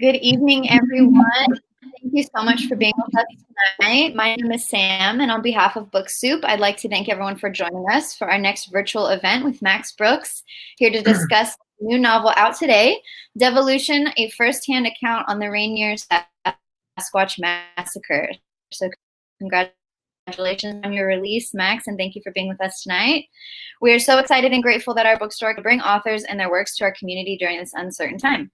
Good evening, everyone. Thank you so much for being with us tonight. My name is Sam, and on behalf of Book Soup, I'd like to thank everyone for joining us for our next virtual event with Max Brooks, here to discuss the new novel out today, Devolution, a first-hand account on the Rainier Sasquatch Massacre. So congratulations on your release, Max, and thank you for being with us tonight. We are so excited and grateful that our bookstore could bring authors and their works to our community during this uncertain time.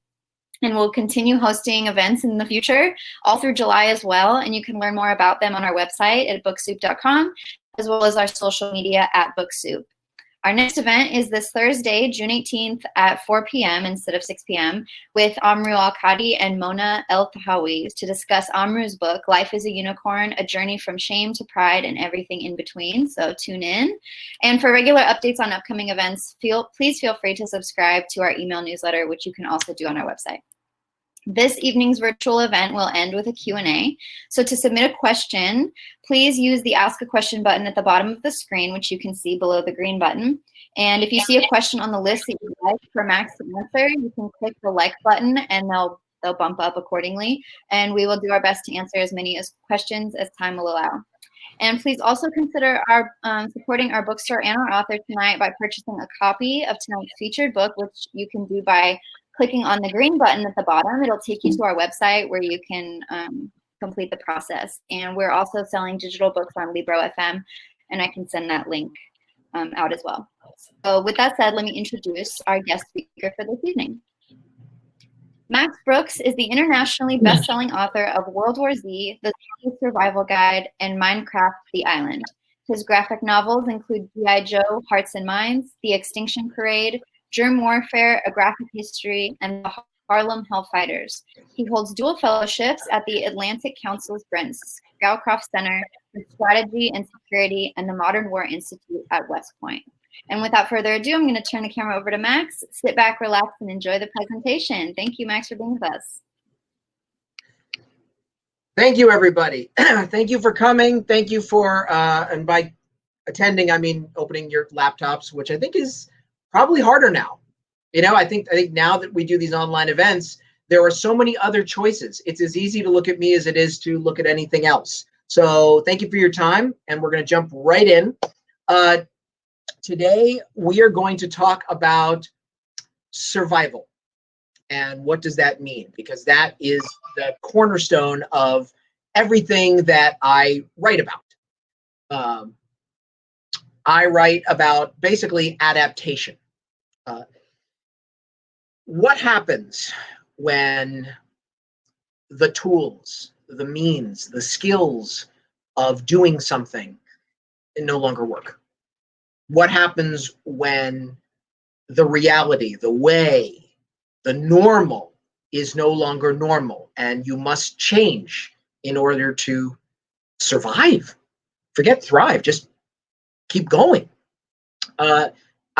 And we'll continue hosting events in the future, all through July as well. And you can learn more about them on our website at booksoup.com, as well as our social media at BookSoup. Our next event is this Thursday, June 18th at 4 p.m. instead of 6 p.m. with Amru Al-Qadi and Mona El-Tahawi to discuss Amru's book, Life is a Unicorn, A Journey from Shame to Pride and Everything in Between. So tune in. And for regular updates on upcoming events, please feel free to subscribe to our email newsletter, which you can also do on our website. This evening's virtual event will end with a Q&A. So to submit a question, please use the Ask a Question button at the bottom of the screen, which you can see below the green button. And if you see a question on the list that you'd like for Max to answer, you can click the like button and they'll bump up accordingly. And we will do our best to answer as many questions as time will allow. And please also consider supporting our bookstore and our author tonight by purchasing a copy of tonight's featured book, which you can do by clicking on the green button at the bottom. It'll take you to our website where you can complete the process. And we're also selling digital books on Libro FM, and I can send that link out as well. So with that said, let me introduce our guest speaker for this evening. Max Brooks is the internationally best-selling author of World War Z, The Zombie Survival Guide, and Minecraft: The Island. His graphic novels include G.I. Joe, Hearts and Minds, The Extinction Parade, Germ Warfare, A Graphic History, and the Harlem Hellfighters. He holds dual fellowships at the Atlantic Council's Brent Scowcroft Center for Strategy and Security and the Modern War Institute at West Point. And without further ado, I'm going to turn the camera over to Max. Sit back, relax, and enjoy the presentation. Thank you, Max, for being with us. Thank you, everybody. Thank you for coming. Thank you for, and by attending, I mean opening your laptops, which I think is probably harder now. You know, I think now that we do these online events, there are so many other choices. It's as easy to look at me as it is to look at anything else. So thank you for your time, and we're going to jump right in. Today, we are going to talk about survival. And what does that mean? Because that is the cornerstone of everything that I write about. I write about basically adaptation. What happens when the tools, the means, the skills of doing something no longer work? What happens when the reality, the way, the normal is no longer normal and you must change in order to survive? Forget thrive, just keep going. I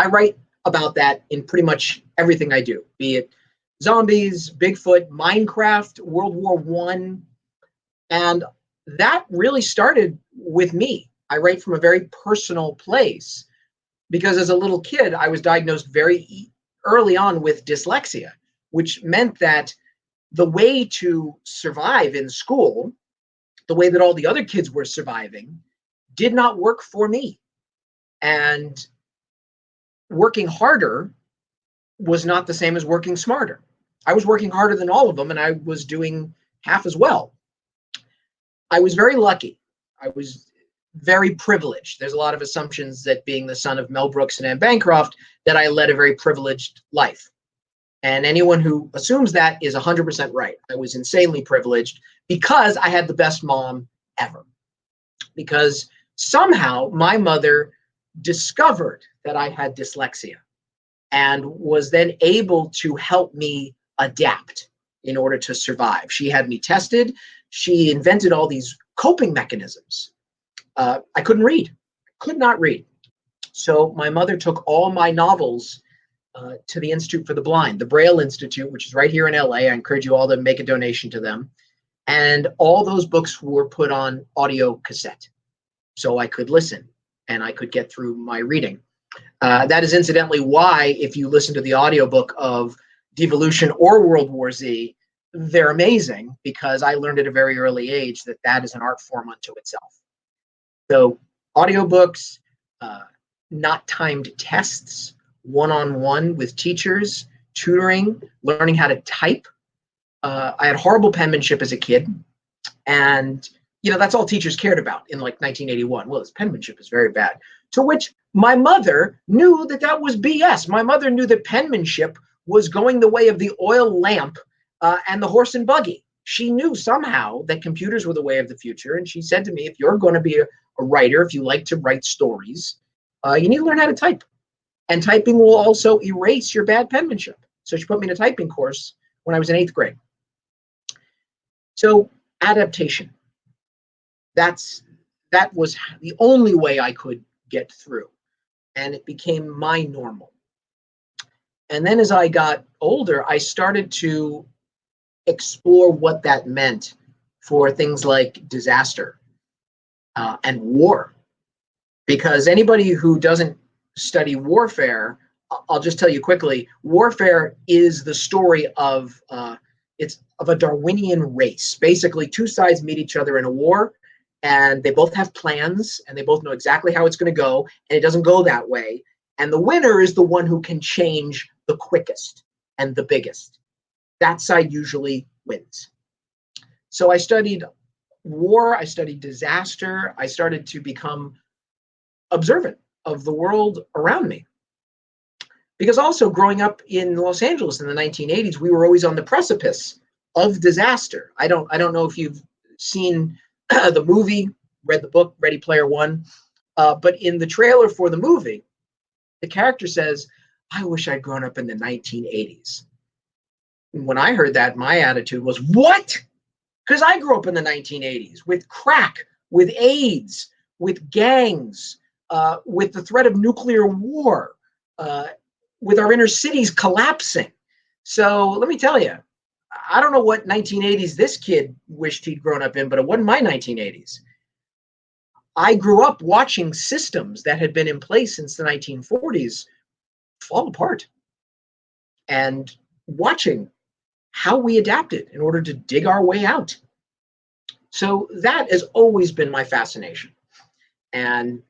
write about that in pretty much everything I do, be it zombies, Bigfoot, Minecraft, World War I. And that really started with me. I write from a very personal place because as a little kid, I was diagnosed very early on with dyslexia, which meant that the way to survive in school, the way that all the other kids were surviving, did not work for me. And working harder was not the same as working smarter. I was working harder than all of them, and I was doing half as well. I was very lucky. I was very privileged. There's a lot of assumptions that being the son of Mel Brooks and Anne Bancroft, that I led a very privileged life. And anyone who assumes that is 100% right. I was insanely privileged because I had the best mom ever. Because somehow my mother discovered that I had dyslexia and was then able to help me adapt in order to survive. She had me tested. She invented all these coping mechanisms. I couldn't read, could not read. So my mother took all my novels to the Institute for the Blind, the Braille Institute, which is right here in LA. I encourage you all to make a donation to them. And all those books were put on audio cassette so I could listen and I could get through my reading. That is incidentally why, if you listen to the audiobook of Devolution or World War Z, they're amazing because I learned at a very early age that that is an art form unto itself. So audiobooks, not timed tests, one-on-one with teachers, tutoring, learning how to type. I had horrible penmanship as a kid, and that's all teachers cared about in like 1981. Well, his penmanship is very bad. To which my mother knew that that was BS. My mother knew that penmanship was going the way of the oil lamp and the horse and buggy. She knew somehow that computers were the way of the future, and she said to me, if you're going to be a writer, if you like to write stories, you need to learn how to type. And typing will also erase your bad penmanship. So she put me in a typing course when I was in 8th grade. So adaptation. That was the only way I could get through. And it became my normal. And then as I got older, I started to explore what that meant for things like disaster and war. Because anybody who doesn't study warfare, I'll just tell you quickly, warfare is the story of a Darwinian race. Basically, two sides meet each other in a war, and they both have plans, and they both know exactly how it's going to go, and it doesn't go that way. And the winner is the one who can change the quickest and the biggest. That side usually wins. So I studied war, I studied disaster, I started to become observant of the world around me. Because also growing up in Los Angeles in the 1980s, we were always on the precipice of disaster. I don't know if you've seen the movie, read the book, Ready Player One, but in the trailer for the movie, the character says, I wish I'd grown up in the 1980s. When I heard that, my attitude was, what? Because I grew up in the 1980s with crack, with AIDS, with gangs, with the threat of nuclear war, with our inner cities collapsing. So let me tell you, I don't know what 1980s this kid wished he'd grown up in, but it wasn't my 1980s. I grew up watching systems that had been in place since the 1940s fall apart and watching how we adapted in order to dig our way out. So that has always been my fascination. And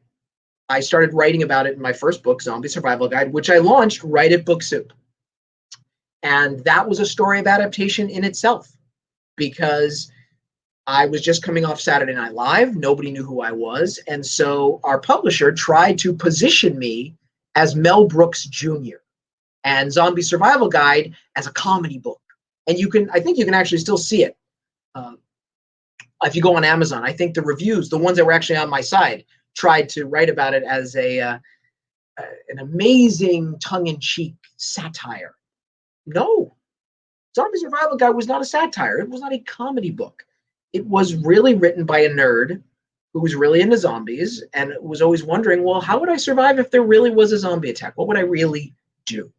I started writing about it in my first book, Zombie Survival Guide, which I launched right at Book Soup. And that was a story of adaptation in itself, because I was just coming off Saturday Night Live. Nobody knew who I was. And so our publisher tried to position me as Mel Brooks Jr. and Zombie Survival Guide as a comedy book. And I think you can actually still see it. If you go on Amazon, I think the reviews, the ones that were actually on my side, tried to write about it as an amazing tongue-in-cheek satire. No, Zombie Survival Guide was not a satire. It was not a comedy book. It was really written by a nerd who was really into zombies and was always wondering, well, how would I survive if there really was a zombie attack? What would I really do?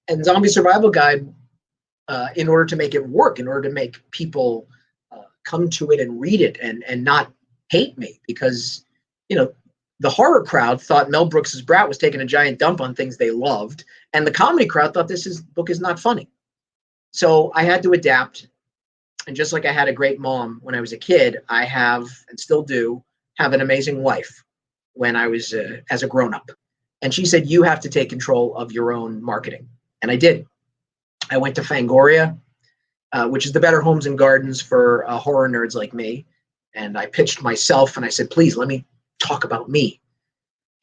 And Zombie Survival Guide, in order to make it work, in order to make people come to it and read it and not hate me, because, the horror crowd thought Mel Brooks's brat was taking a giant dump on things they loved, and the comedy crowd thought this book is not funny. So I had to adapt. And just like I had a great mom when I was a kid, I have, and still do, have an amazing wife when I was as a grown-up. And she said, you have to take control of your own marketing. And I did. I went to Fangoria, which is the Better Homes and Gardens for horror nerds like me. And I pitched myself and I said, please, let me talk about me.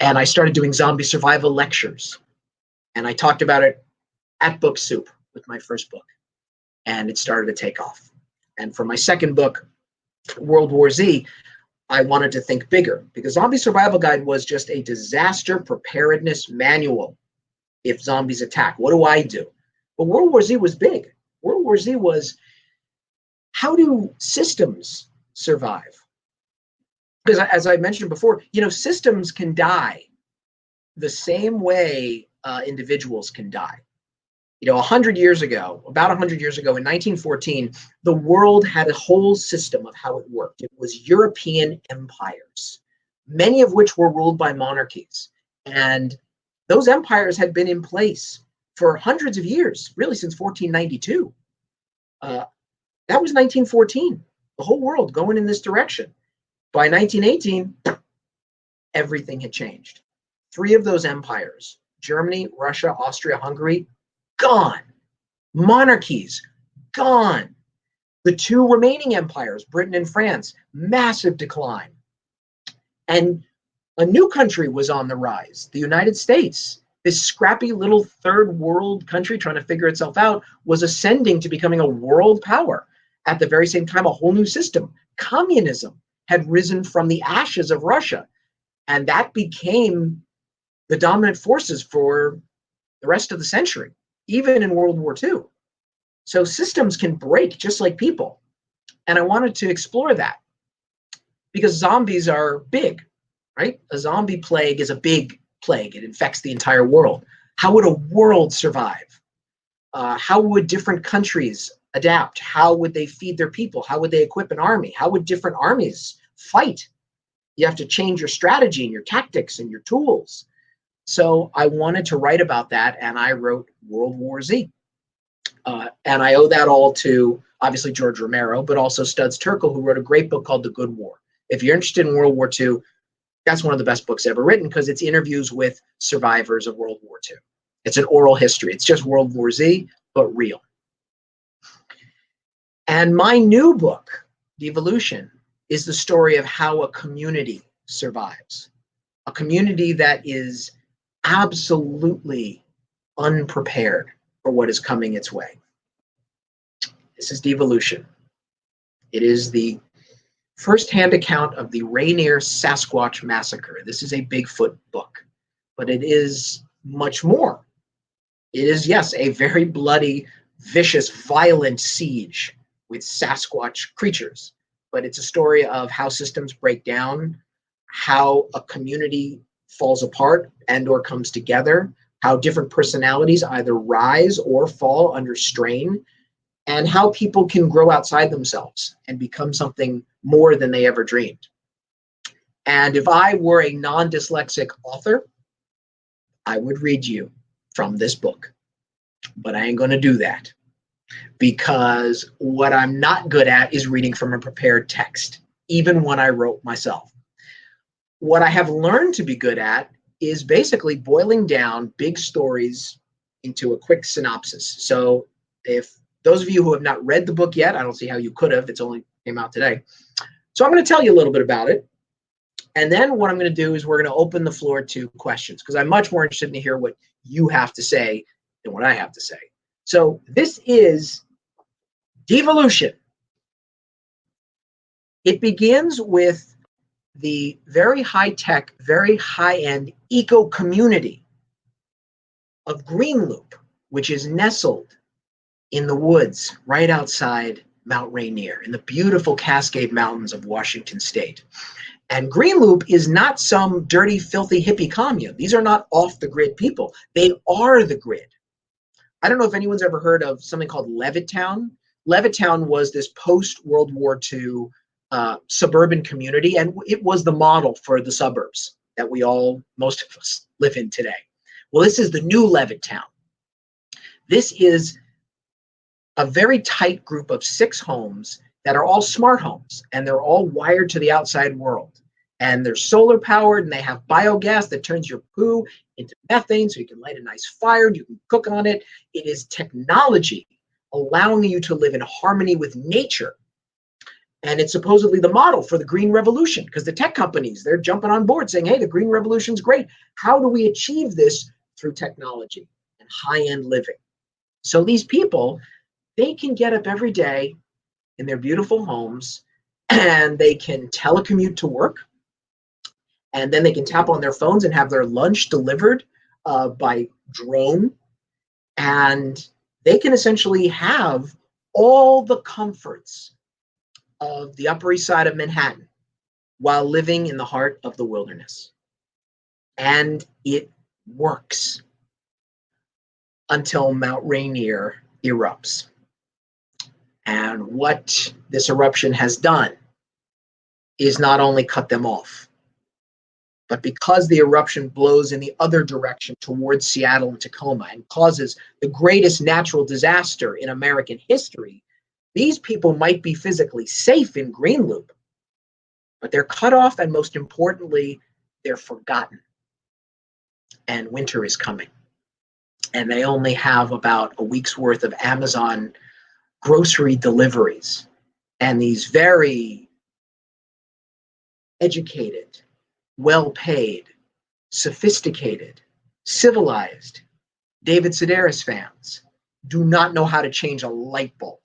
And I started doing zombie survival lectures. And I talked about it at Book Soup with my first book. And it started to take off. And for my second book, World War Z, I wanted to think bigger, because Zombie Survival Guide was just a disaster preparedness manual. If zombies attack, what do I do? But World War Z was big. World War Z was, how do systems survive? Because as I mentioned before, systems can die the same way individuals can die. 100 years ago, about 100 years ago in 1914, the world had a whole system of how it worked. It was European empires, many of which were ruled by monarchies. And those empires had been in place for hundreds of years, really since 1492. That was 1914. The whole world going in this direction. By 1918, everything had changed. 3 of those empires, Germany, Russia, Austria, Hungary, gone. Monarchies, gone. The 2 remaining empires, Britain and France, massive decline. And a new country was on the rise, the United States. This scrappy little third world country trying to figure itself out was ascending to becoming a world power. At the very same time, a whole new system, communism, had risen from the ashes of Russia. And that became the dominant forces for the rest of the century, even in World War II. So systems can break just like people. And I wanted to explore that because zombies are big, right? A zombie plague is a big plague. It infects the entire world. How would a world survive? How would different countries adapt? How would they feed their people? How would they equip an army? How would different armies fight? You have to change your strategy and your tactics and your tools. So I wanted to write about that, and I wrote World War Z. And I owe that all to, obviously, George Romero, but also Studs Terkel, who wrote a great book called The Good War. If you're interested in World War II, that's one of the best books ever written because it's interviews with survivors of World War II. It's an oral history. It's just World War Z, but real. And my new book, Devolution, is the story of how a community survives. A community that is absolutely unprepared for what is coming its way. This is Devolution. It is the first-hand account of the Rainier Sasquatch Massacre. This is a Bigfoot book, but it is much more. It is, yes, a very bloody, vicious, violent siege with Sasquatch creatures, but it's a story of how systems break down, how a community falls apart and or comes together, how different personalities either rise or fall under strain, and how people can grow outside themselves and become something more than they ever dreamed. And if I were a non-dyslexic author, I would read you from this book. But I ain't going to do that because what I'm not good at is reading from a prepared text, even when I wrote myself. What I have learned to be good at is basically boiling down big stories into a quick synopsis. So if those of you who have not read the book yet, I don't see how you could have, it's only came out today. So I'm going to tell you a little bit about it. And then what I'm going to do is we're going to open the floor to questions because I'm much more interested in to hear what you have to say than what I have to say. So this is Devolution. It begins with the very high-tech, very high-end eco-community of Greenloop, which is nestled in the woods right outside Mount Rainier in the beautiful Cascade Mountains of Washington State. And Greenloop is not some dirty, filthy hippie commune. These are not off-the-grid people. They are the grid. I don't know if anyone's ever heard of something called Levittown. Levittown was this post-World War II suburban community, and it was the model for the suburbs that most of us live in today. Well, this is the new Levittown. This is a very tight group of 6 homes that are all smart homes, and they're all wired to the outside world. And they're solar powered, and they have biogas that turns your poo into methane so you can light a nice fire and you can cook on it. It is technology allowing you to live in harmony with nature. And it's supposedly the model for the Green Revolution because the tech companies, they're jumping on board saying, hey, the Green Revolution's great. How do we achieve this? Through technology and high-end living. So these people, they can get up every day in their beautiful homes and they can telecommute to work. And then they can tap on their phones and have their lunch delivered by drone. And they can essentially have all the comforts of the Upper East Side of Manhattan while living in the heart of the wilderness. And it works until Mount Rainier erupts. And what this eruption has done is not only cut them off, but because the eruption blows in the other direction towards Seattle and Tacoma and causes the greatest natural disaster in American history, These people might be physically safe in Greenloop, but they're cut off, and most importantly, they're forgotten. And winter is coming. And they only have about a week's worth of Amazon grocery deliveries. And these very educated, well-paid, sophisticated, civilized David Sedaris fans do not know how to change a light bulb.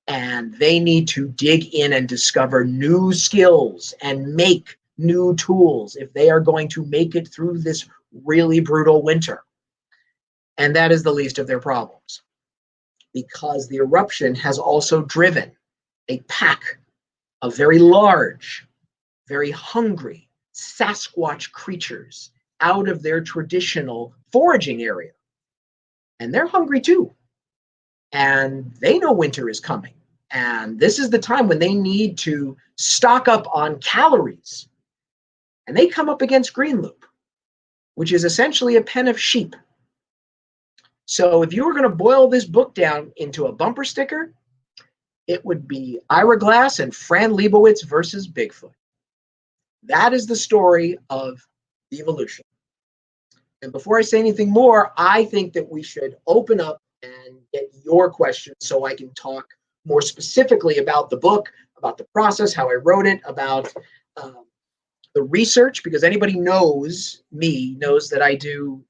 And they need to dig in and discover new skills and make new tools if they are going to make it through this really brutal winter. And that is the least of their problems, because the eruption has also driven a pack of very large, very hungry Sasquatch creatures out of their traditional foraging area. And they're hungry too. And they know winter is coming. And this is the time when they need to stock up on calories. And they come up against Greenloop, which is essentially a pen of sheep. So if you were going to boil this book down into a bumper sticker, it would be Ira Glass and Fran Lebowitz versus Bigfoot. That is the story of Devolution. And before I say anything more, I think that we should open up and get your questions so I can talk more specifically about the book, about the process, how I wrote it, about the research, because anybody knows me knows that I do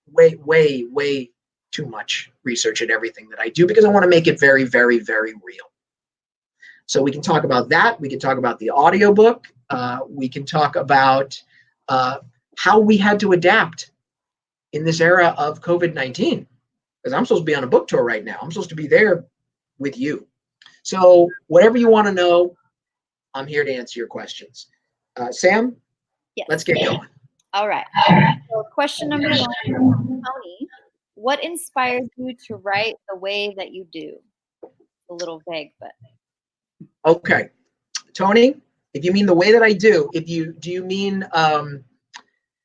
way too much research in everything that I do, because I want to make it very, very, very real. So we can talk about that. We can talk about the audiobook. We can talk about how we had to adapt in this era of COVID-19, because I'm supposed to be on a book tour right now. I'm supposed to be there with you. So whatever you want to know, I'm here to answer your questions. Sam, Yes. Let's get going. All right. So question number 1, Tony, what inspires you to write the way that you do? A little vague, but. Okay. Tony, if you mean the way that I do, do you mean, I'm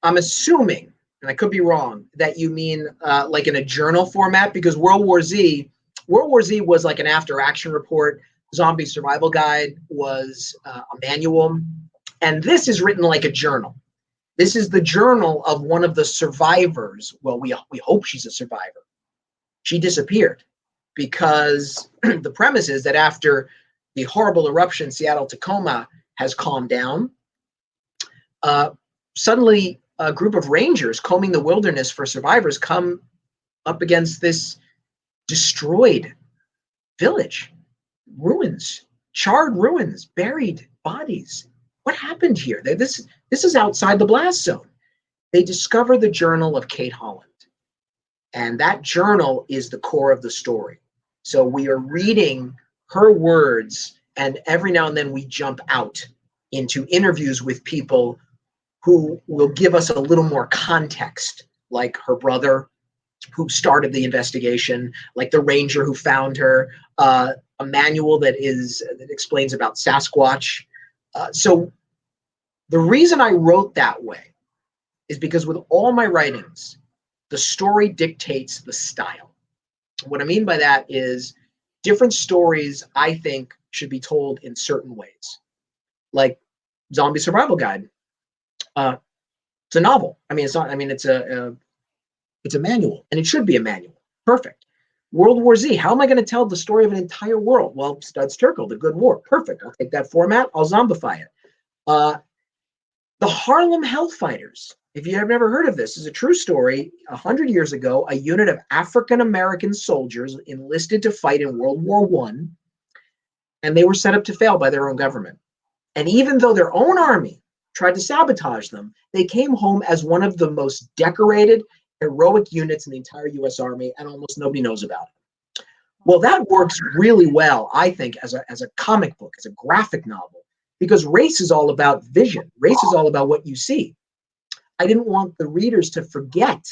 assuming, and I could be wrong, that you mean like in a journal format, because World War Z was like an after action report. Zombie Survival Guide was a manual. And this is written like a journal. This is the journal of one of the survivors. Well, we hope she's a survivor. She disappeared because the premise is that after the horrible eruption, Seattle-Tacoma has calmed down. Suddenly, a group of rangers combing the wilderness for survivors come up against this destroyed village, ruins, charred ruins, buried bodies. What happened here? This is outside the blast zone. They discover the journal of Kate Holland. And that journal is the core of the story. So we are reading her words, and every now and then we jump out into interviews with people who will give us a little more context, like her brother who started the investigation, like the ranger who found her, a manual that explains about Sasquatch. So the reason I wrote that way is because with all my writings, the story dictates the style. What I mean by that is different stories, I think, should be told in certain ways. Like Zombie Survival Guide. It's a novel. I mean, it's not. I mean, it's a manual, and it should be a manual. Perfect. World War Z. How am I going to tell the story of an entire world? Well, Studs Terkel, The Good War. Perfect. I'll take that format. I'll zombify it. The Harlem Hellfighters. If you have never heard of this, is a true story. 100 years ago, a unit of African-American soldiers enlisted to fight in World War I, and they were set up to fail by their own government. And even though their own army tried to sabotage them, they came home as one of the most decorated, heroic units in the entire U.S. Army, and almost nobody knows about it. Well, that works really well, I think, as a comic book, as a graphic novel, because race is all about vision. Race is all about what you see. I didn't want the readers to forget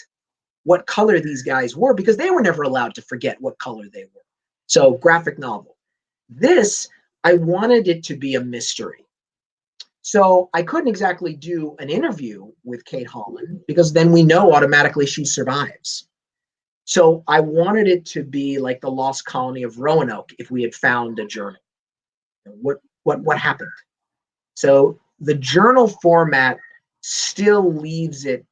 what color these guys were, because they were never allowed to forget what color they were. So, graphic novel. This, I wanted it to be a mystery. So I couldn't exactly do an interview with Kate Holland, because then we know automatically she survives. So I wanted it to be like the lost colony of Roanoke if we had found a journal. What happened? So the journal format still leaves it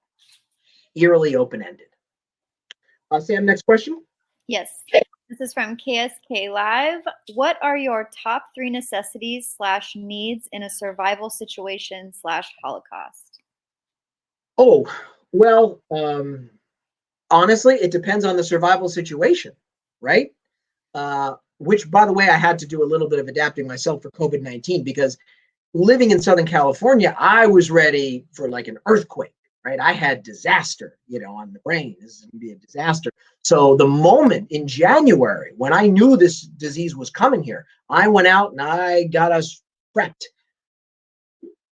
eerily open-ended. Sam, next question. Yes. This is from KSK Live. What are your top 3 necessities / needs in a survival situation / Holocaust? Oh, well, honestly, it depends on the survival situation, right? Which, by the way, I had to do a little bit of adapting myself for COVID-19 because living in Southern California, I was ready for like an earthquake, right? I had disaster, on the brain. This is going to be a disaster. So the moment in January when I knew this disease was coming here, I went out and I got us prepped.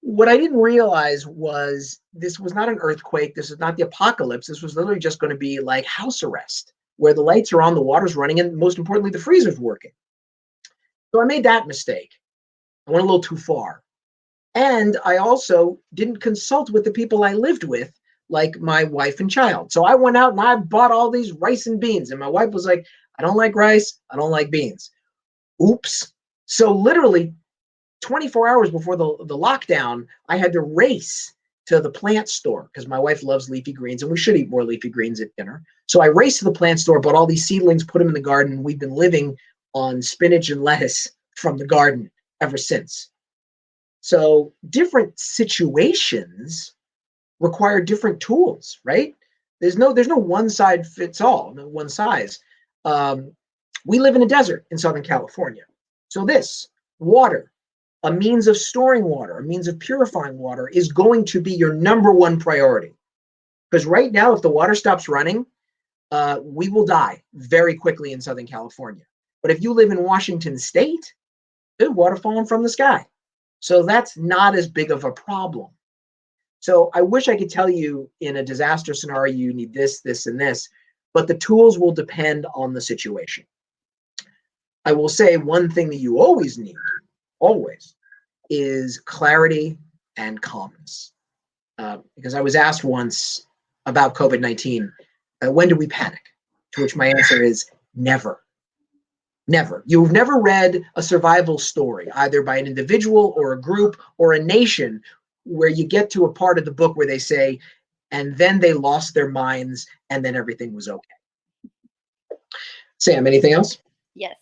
What I didn't realize was this was not an earthquake. This is not the apocalypse. This was literally just going to be like house arrest, where the lights are on, the water's running, and most importantly, the freezer's working. So I made that mistake. I went a little too far. And I also didn't consult with the people I lived with, like my wife and child. So I went out and I bought all these rice and beans. And my wife was like, I don't like rice. I don't like beans. Oops. So literally 24 hours before the lockdown, I had to race to the plant store because my wife loves leafy greens and we should eat more leafy greens at dinner. So I raced to the plant store, bought all these seedlings, put them in the garden. We've been living on spinach and lettuce from the garden ever since. So different situations require different tools, right? There's no one size fits all, no one size. We live in a desert in Southern California. So this water, a means of storing water, a means of purifying water is going to be your number one priority. Because right now, if the water stops running, we will die very quickly in Southern California. But if you live in Washington State, there's water falling from the sky. So that's not as big of a problem. So I wish I could tell you in a disaster scenario, you need this, this, and this, but the tools will depend on the situation. I will say one thing that you always need, always, is clarity and calmness. Because I was asked once about COVID-19, when do we panic? To which my answer is never. Never. You've never read a survival story, either by an individual or a group or a nation, where you get to a part of the book where they say, and then they lost their minds and then everything was okay. Sam, anything else? Yes.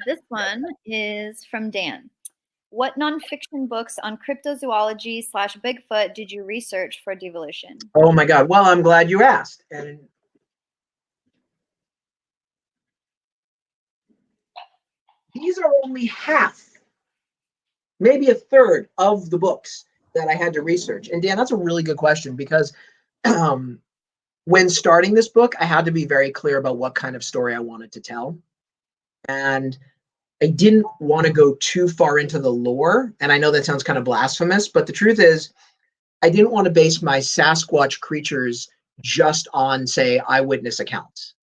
This one is from Dan. What nonfiction books on cryptozoology / Bigfoot did you research for Devolution? Oh my God. Well, I'm glad you asked. And these are only half, maybe a third of the books that I had to research. And Dan, that's a really good question because when starting this book, I had to be very clear about what kind of story I wanted to tell. And I didn't want to go too far into the lore. And I know that sounds kind of blasphemous, but the truth is, I didn't want to base my Sasquatch creatures just on, say, eyewitness accounts.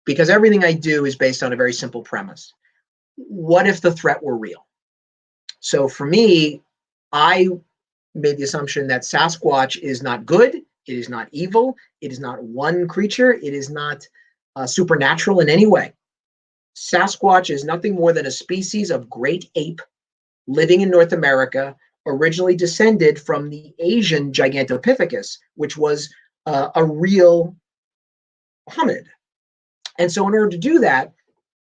Because everything I do is based on a very simple premise. What if the threat were real? So for me, I made the assumption that Sasquatch is not good, it is not evil, it is not one creature, it is not supernatural in any way. Sasquatch is nothing more than a species of great ape living in North America, originally descended from the Asian Gigantopithecus, which was a real hominid. And so in order to do that,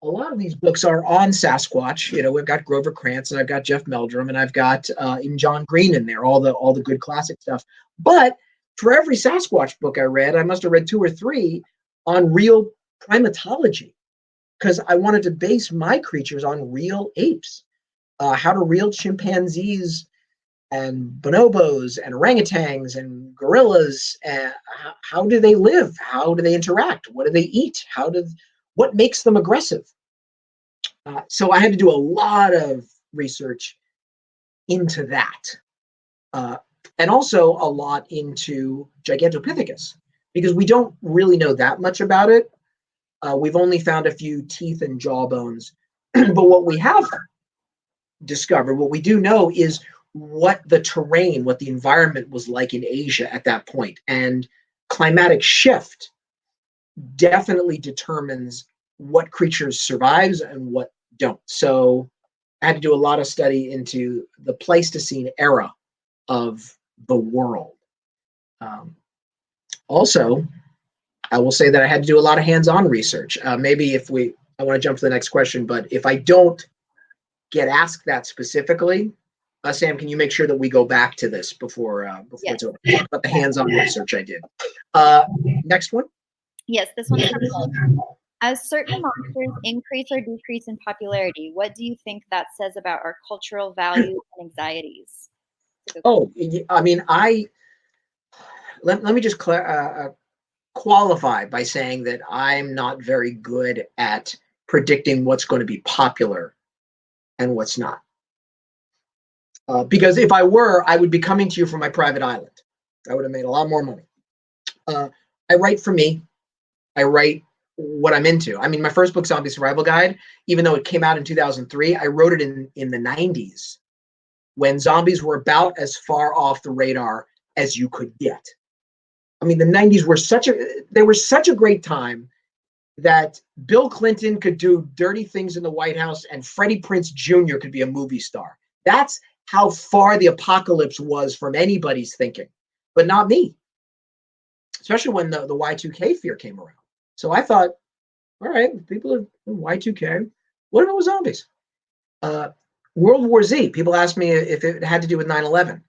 a lot of these books are on Sasquatch. We've got Grover Krantz and I've got Jeff Meldrum and I've got even John Green in there, all the good classic stuff. But for every Sasquatch book I read, I must have read 2 or 3 on real primatology because I wanted to base my creatures on real apes. How do real chimpanzees and bonobos and orangutans and gorillas, how do they live? How do they interact? What do they eat? What makes them aggressive? So I had to do a lot of research into that. And also a lot into Gigantopithecus, because we don't really know that much about it. We've only found a few teeth and jaw bones. But what we have discovered, what we do know is what the terrain, what the environment was like in Asia at that point. And climatic shift definitely determines what creatures survives and what don't. So I had to do a lot of study into the Pleistocene era of the world. Also, I will say that I had to do a lot of hands-on research. Maybe I want to jump to the next question, but if I don't get asked that specifically, Sam, can you make sure that we go back to this before Yes. it's over? Talk about the hands-on research I did. Next one. Yes, this one's from As certain monsters increase or decrease in popularity, what do you think that says about our cultural values and anxieties? Oh, I mean, let me just qualify by saying that I'm not very good at predicting what's going to be popular and what's not. Because if I were, I would be coming to you from my private island. I would have made a lot more money. I write for me. I write what I'm into. I mean, my first book, Zombie Survival Guide, even though it came out in 2003, I wrote it in the 90s when zombies were about as far off the radar as you could get. I mean, the 90s were such a great time that Bill Clinton could do dirty things in the White House and Freddie Prinze Jr. could be a movie star. That's how far the apocalypse was from anybody's thinking, but not me, especially when the Y2K fear came around. So I thought, all right, people are Y2K. What if it was zombies? World War Z, people asked me if it had to do with 9/11.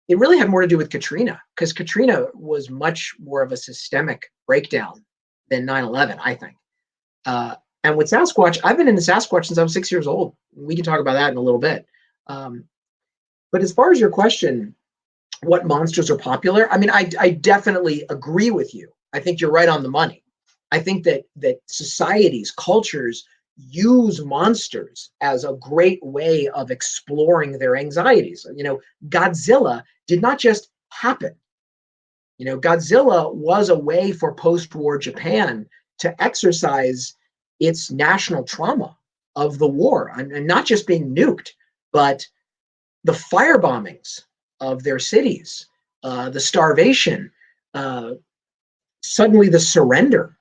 It really had more to do with Katrina, because Katrina was much more of a systemic breakdown than 9/11, I think. And with Sasquatch, I've been into Sasquatch since I was 6 years old. We can talk about that in a little bit. But as far as your question, what monsters are popular? I mean, I definitely agree with you. I think you're right on the money. I think that societies, cultures use monsters as a great way of exploring their anxieties. You know, Godzilla did not just happen. You know, Godzilla was a way for post-war Japan to exercise its national trauma of the war, and not just being nuked, but the fire bombings of their cities, the starvation, suddenly the surrender.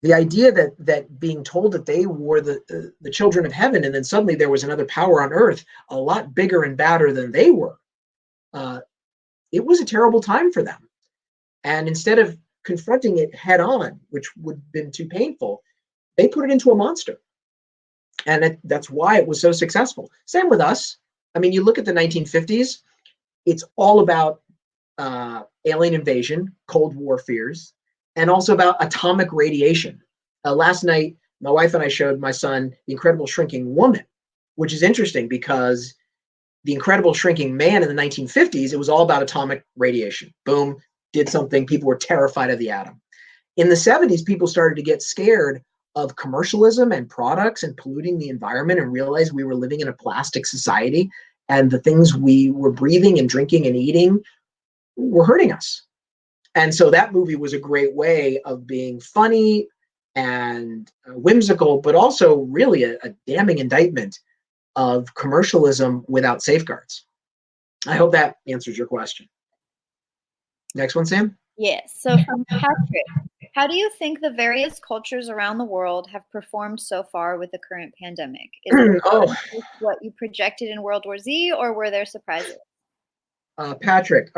The idea that being told that they were the children of heaven, and then suddenly there was another power on earth a lot bigger and badder than they were. It was a terrible time for them. And instead of confronting it head on, which would have been too painful, they put it into a monster. And that's why it was so successful. Same with us. I mean, you look at the 1950s, it's all about alien invasion, Cold War fears, and also about atomic radiation. Last night, my wife and I showed my son The Incredible Shrinking Woman, which is interesting because The Incredible Shrinking Man in the 1950s, it was all about atomic radiation. Boom, did something, people were terrified of the atom. In the 70s, people started to get scared of commercialism and products and polluting the environment, and realized we were living in a plastic society, and the things we were breathing and drinking and eating were hurting us. And so that movie was a great way of being funny and whimsical, but also really a damning indictment of commercialism without safeguards. I hope that answers your question. Next one, Sam? Yes. So from Patrick, how do you think the various cultures around the world have performed so far with the current pandemic? Is it what you projected in World War Z, or were there surprises? Patrick,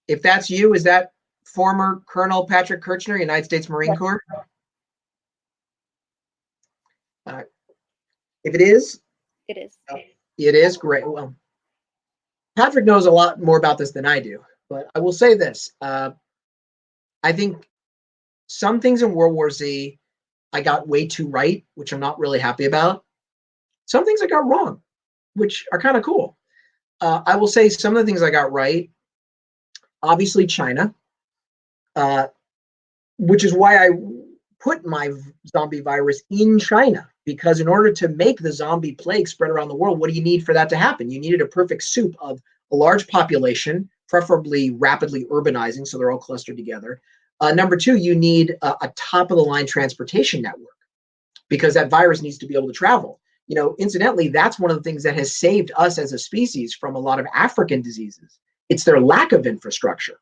if that's you, is that former Colonel Patrick Kirchner, United States Marine Corps? If it is, it is great. Well, Patrick knows a lot more about this than I do, but I will say this. I think some things in World War Z I got way too right, which I'm not really happy about. Some things I got wrong, which are kind of cool. I will say some of the things I got right, obviously China, which is why I put my zombie virus in China, because in order to make the zombie plague spread around the world, what do you need for that to happen? You needed a perfect soup of a large population, preferably rapidly urbanizing, so they're all clustered together. Number two, you need a top-of-the-line transportation network, because that virus needs to be able to travel. You know, incidentally, that's one of the things that has saved us as a species from a lot of African diseases. It's their lack of infrastructure.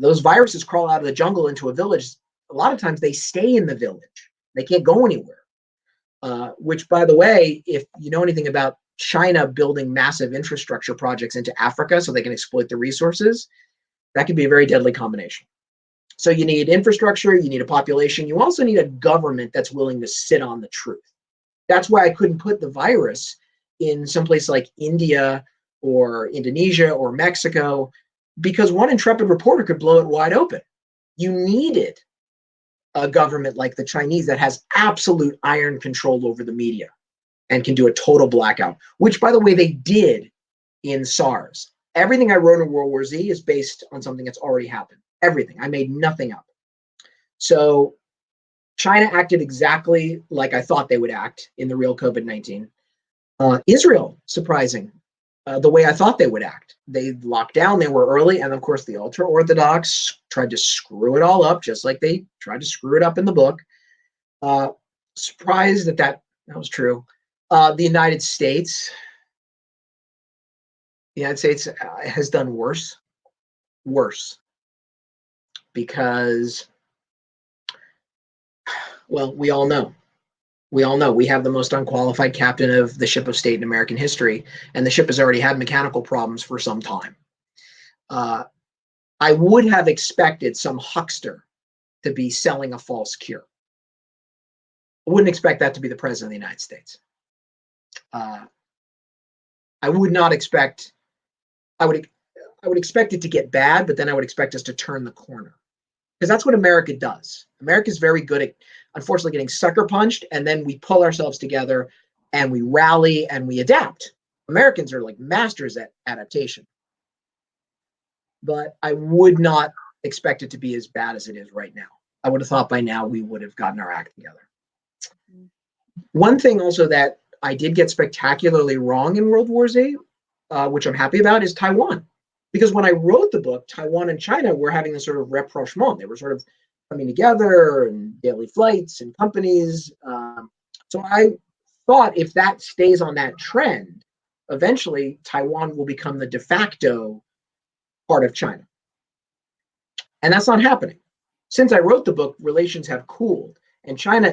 those viruses crawl out of the jungle into a village. A lot of times they stay in the village. They can't go anywhere. Which, by the way, if you know anything about China building massive infrastructure projects into Africa so they can exploit the resources, that could be a very deadly combination. So you need infrastructure, you need a population, you also need a government that's willing to sit on the truth. That's why I couldn't put the virus in some place like India or Indonesia or Mexico, because one intrepid reporter could blow it wide open. You needed a government like the Chinese that has absolute iron control over the media and can do a total blackout, which, by the way, they did in SARS. Everything I wrote in World War Z is based on something that's already happened. Everything. I made nothing up. So China acted exactly like I thought they would act in the real COVID-19. Israel, surprising, the way I thought they would act. They locked down, they were early, and of course the ultra-Orthodox tried to screw it all up, just like they tried to screw it up in the book. Surprised that was true. The United States has done worse, because, well, we all know we have the most unqualified captain of the ship of state in American history, and the ship has already had mechanical problems for some time. I would have expected some huckster to be selling a false cure. I wouldn't expect that to be the president of the United States. I would not expect, I would expect it to get bad, but then I would expect us to turn the corner. Because that's what America does. America is very good at, unfortunately, getting sucker punched, and then we pull ourselves together and we rally and we adapt. Americans are like masters at adaptation. But I would not expect it to be as bad as it is right now. I would have thought by now we would have gotten our act together. One thing also that I did get spectacularly wrong in World War Z, which I'm happy about, is Taiwan. Because when I wrote the book, Taiwan and China were having this sort of rapprochement. They were sort of coming together and daily flights and companies. So I thought if that stays on that trend, eventually Taiwan will become the de facto part of China. And that's not happening. Since I wrote the book, relations have cooled. And China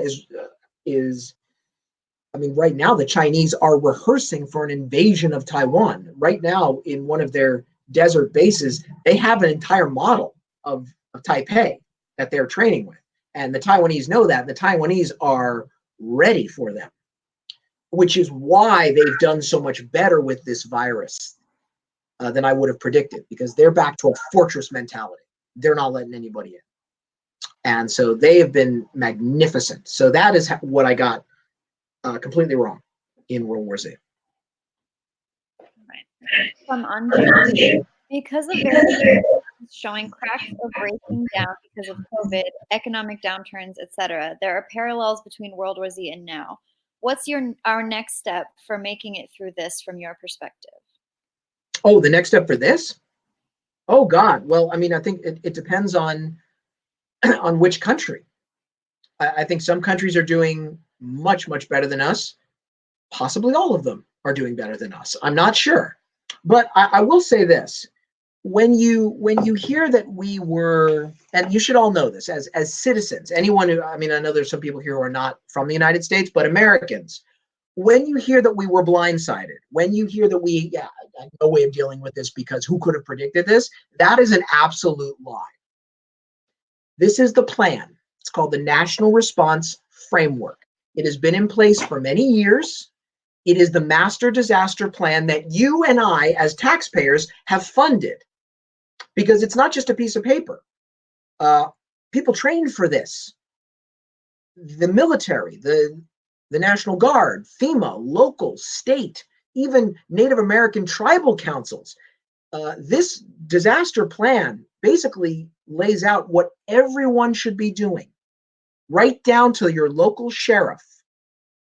is right now the Chinese are rehearsing for an invasion of Taiwan. Right now, in one of their desert bases, they have an entire model of Taipei that they're training with. And the Taiwanese know that. The Taiwanese are ready for them, which is why they've done so much better with this virus than I would have predicted, because they're back to a fortress mentality. They're not letting anybody in. And so they have been magnificent. So that is what I got completely wrong in World War Z. Right. From Anju, because of various showing cracks are breaking down because of COVID, economic downturns, etc., there are parallels between World War Z and now. What's our next step for making it through this from your perspective? Oh, the next step for this? Oh, God. Well, I think it depends on which country. I think some countries are doing much, much better than us. Possibly all of them are doing better than us. I'm not sure. But I will say this. When you hear that we were, and you should all know this, as citizens, anyone who, I know there's some people here who are not from the United States, but Americans, when you hear that we were blindsided, when you hear that I have no way of dealing with this because who could have predicted this, that is an absolute lie. This is the plan. It's called the National Response Framework. It has been in place for many years. It is the master disaster plan that you and I, as taxpayers, have funded, because it's not just a piece of paper. People trained for this. The military, the National Guard, FEMA, local, state, even Native American tribal councils. This disaster plan basically lays out what everyone should be doing, right down to your local sheriff.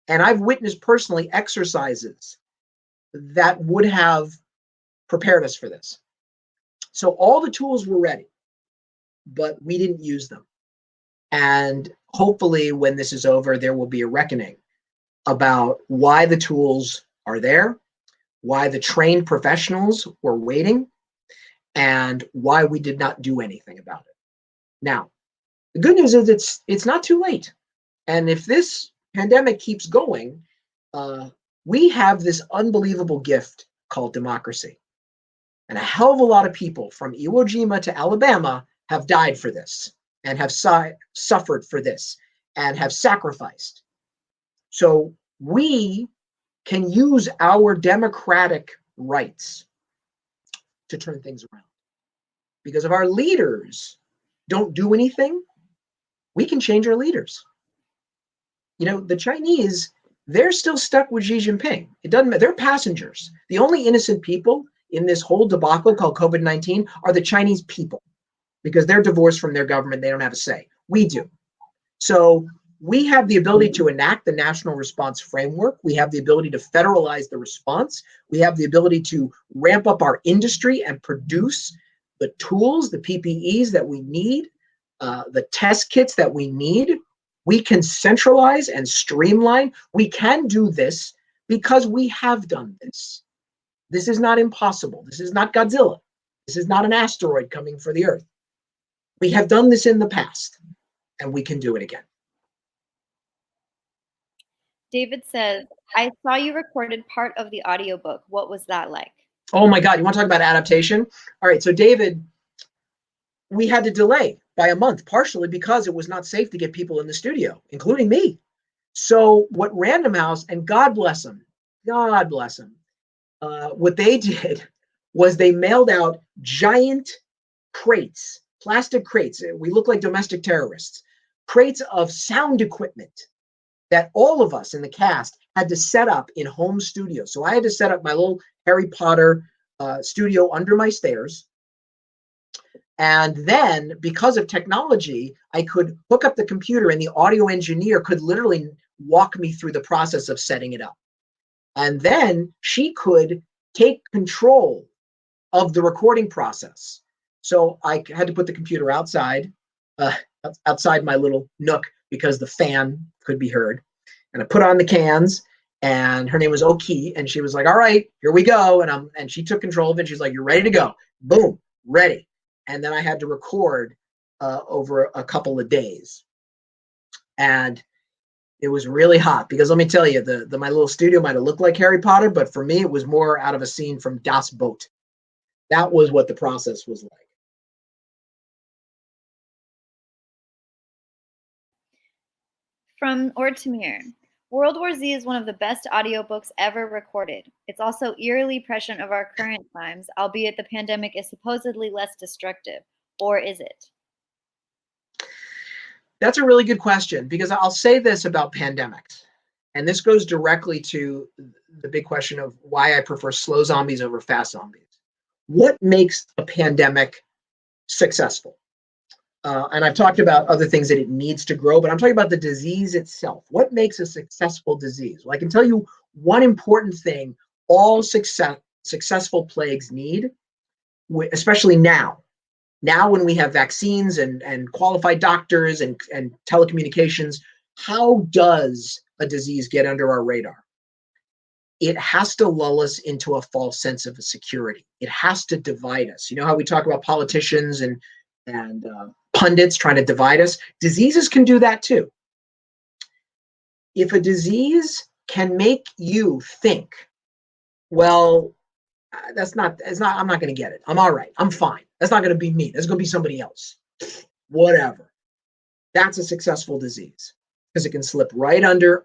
And I've witnessed personally exercises that would have prepared us for this. So all the tools were ready, but we didn't use them. And hopefully when this is over, there will be a reckoning about why the tools are there, why the trained professionals were waiting, and why we did not do anything about it. Now, the good news is it's not too late. And if this pandemic keeps going, we have this unbelievable gift called democracy. And a hell of a lot of people from Iwo Jima to Alabama have died for this and have suffered for this and have sacrificed. So we can use our democratic rights to turn things around. Because if our leaders don't do anything, we can change our leaders. You know, the Chinese, they're still stuck with Xi Jinping. It doesn't matter. They're passengers. The only innocent people in this whole debacle called COVID-19 are the Chinese people, because they're divorced from their government. They don't have a say. We do. So we have the ability to enact the national response framework. We have the ability to federalize the response. We have the ability to ramp up our industry and produce the tools, the PPEs that we need, the test kits that we need. We can centralize and streamline. We can do this because we have done this. This is not impossible. This is not Godzilla. This is not an asteroid coming for the Earth. We have done this in the past, and we can do it again. David says, I saw you recorded part of the audiobook. What was that like? Oh my God, you want to talk about adaptation? All right, so David, we had to delay by a month, partially because it was not safe to get people in the studio, including me. So what Random House, and God bless them, what they did was they mailed out giant crates, plastic crates. We look like domestic terrorists, crates of sound equipment that all of us in the cast had to set up in home studios. So I had to set up my little Harry Potter studio under my stairs. And then because of technology, I could hook up the computer and the audio engineer could literally walk me through the process of setting it up. And then she could take control of the recording process. So I had to put the computer outside my little nook because the fan could be heard. And I put on the cans, and her name was Oki, and she was like, all right, here we go. And she took control of it. She's like, you're ready to go. Boom, ready. And then I had to record over a couple of days. And it was really hot because let me tell you, my little studio might have looked like Harry Potter, but for me, it was more out of a scene from Das Boot. That was what the process was like. From Ortamir, World War Z is one of the best audiobooks ever recorded. It's also eerily prescient of our current times, albeit the pandemic is supposedly less destructive. Or is it? That's a really good question, because I'll say this about pandemics, and this goes directly to the big question of why I prefer slow zombies over fast zombies. What makes a pandemic successful? And I've talked about other things that it needs to grow, but I'm talking about the disease itself. What makes a successful disease? Well, I can tell you one important thing all successful plagues need, especially now. Now when we have vaccines and qualified doctors and telecommunications, how does a disease get under our radar? It has to lull us into a false sense of security. It has to divide us. You know how we talk about politicians and pundits trying to divide us? Diseases can do that too. If a disease can make you think, well, I'm not going to get it. I'm all right. I'm fine. That's not going to be me. That's going to be somebody else. Whatever. That's a successful disease because it can slip right under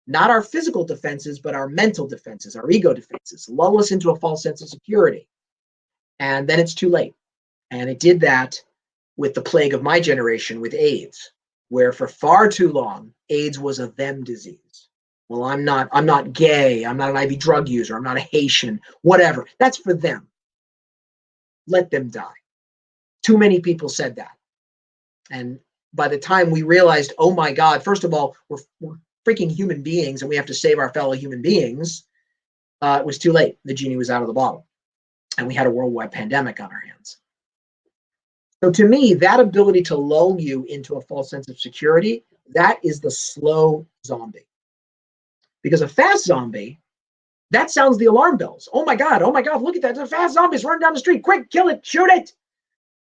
not our physical defenses, but our mental defenses, our ego defenses, lull us into a false sense of security. And then it's too late. And it did that with the plague of my generation, with AIDS, where for far too long, AIDS was a them disease. Well, I'm not gay. I'm not an IV drug user. I'm not a Haitian, whatever. That's for them. Let them die. Too many people said that. And by the time we realized, oh my God, first of all, we're freaking human beings and we have to save our fellow human beings, it was too late. The genie was out of the bottle. And we had a worldwide pandemic on our hands. So to me, that ability to lull you into a false sense of security, that is the slow zombie. Because a fast zombie that sounds the alarm bells. Oh my God, look at that. The fast zombies running down the street. Quick, kill it, shoot it.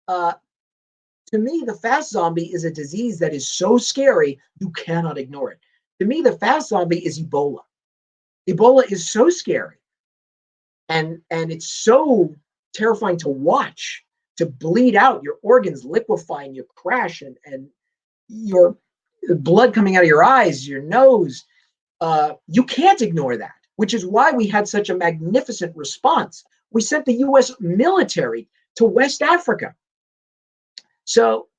To me, the fast zombie is a disease that is so scary, you cannot ignore it. To me, the fast zombie is Ebola. Ebola is so scary. And it's so terrifying to watch, to bleed out, your organs liquefying, you crash, and your blood coming out of your eyes, your nose. You can't ignore that, which is why we had such a magnificent response. We sent the US military to West Africa. So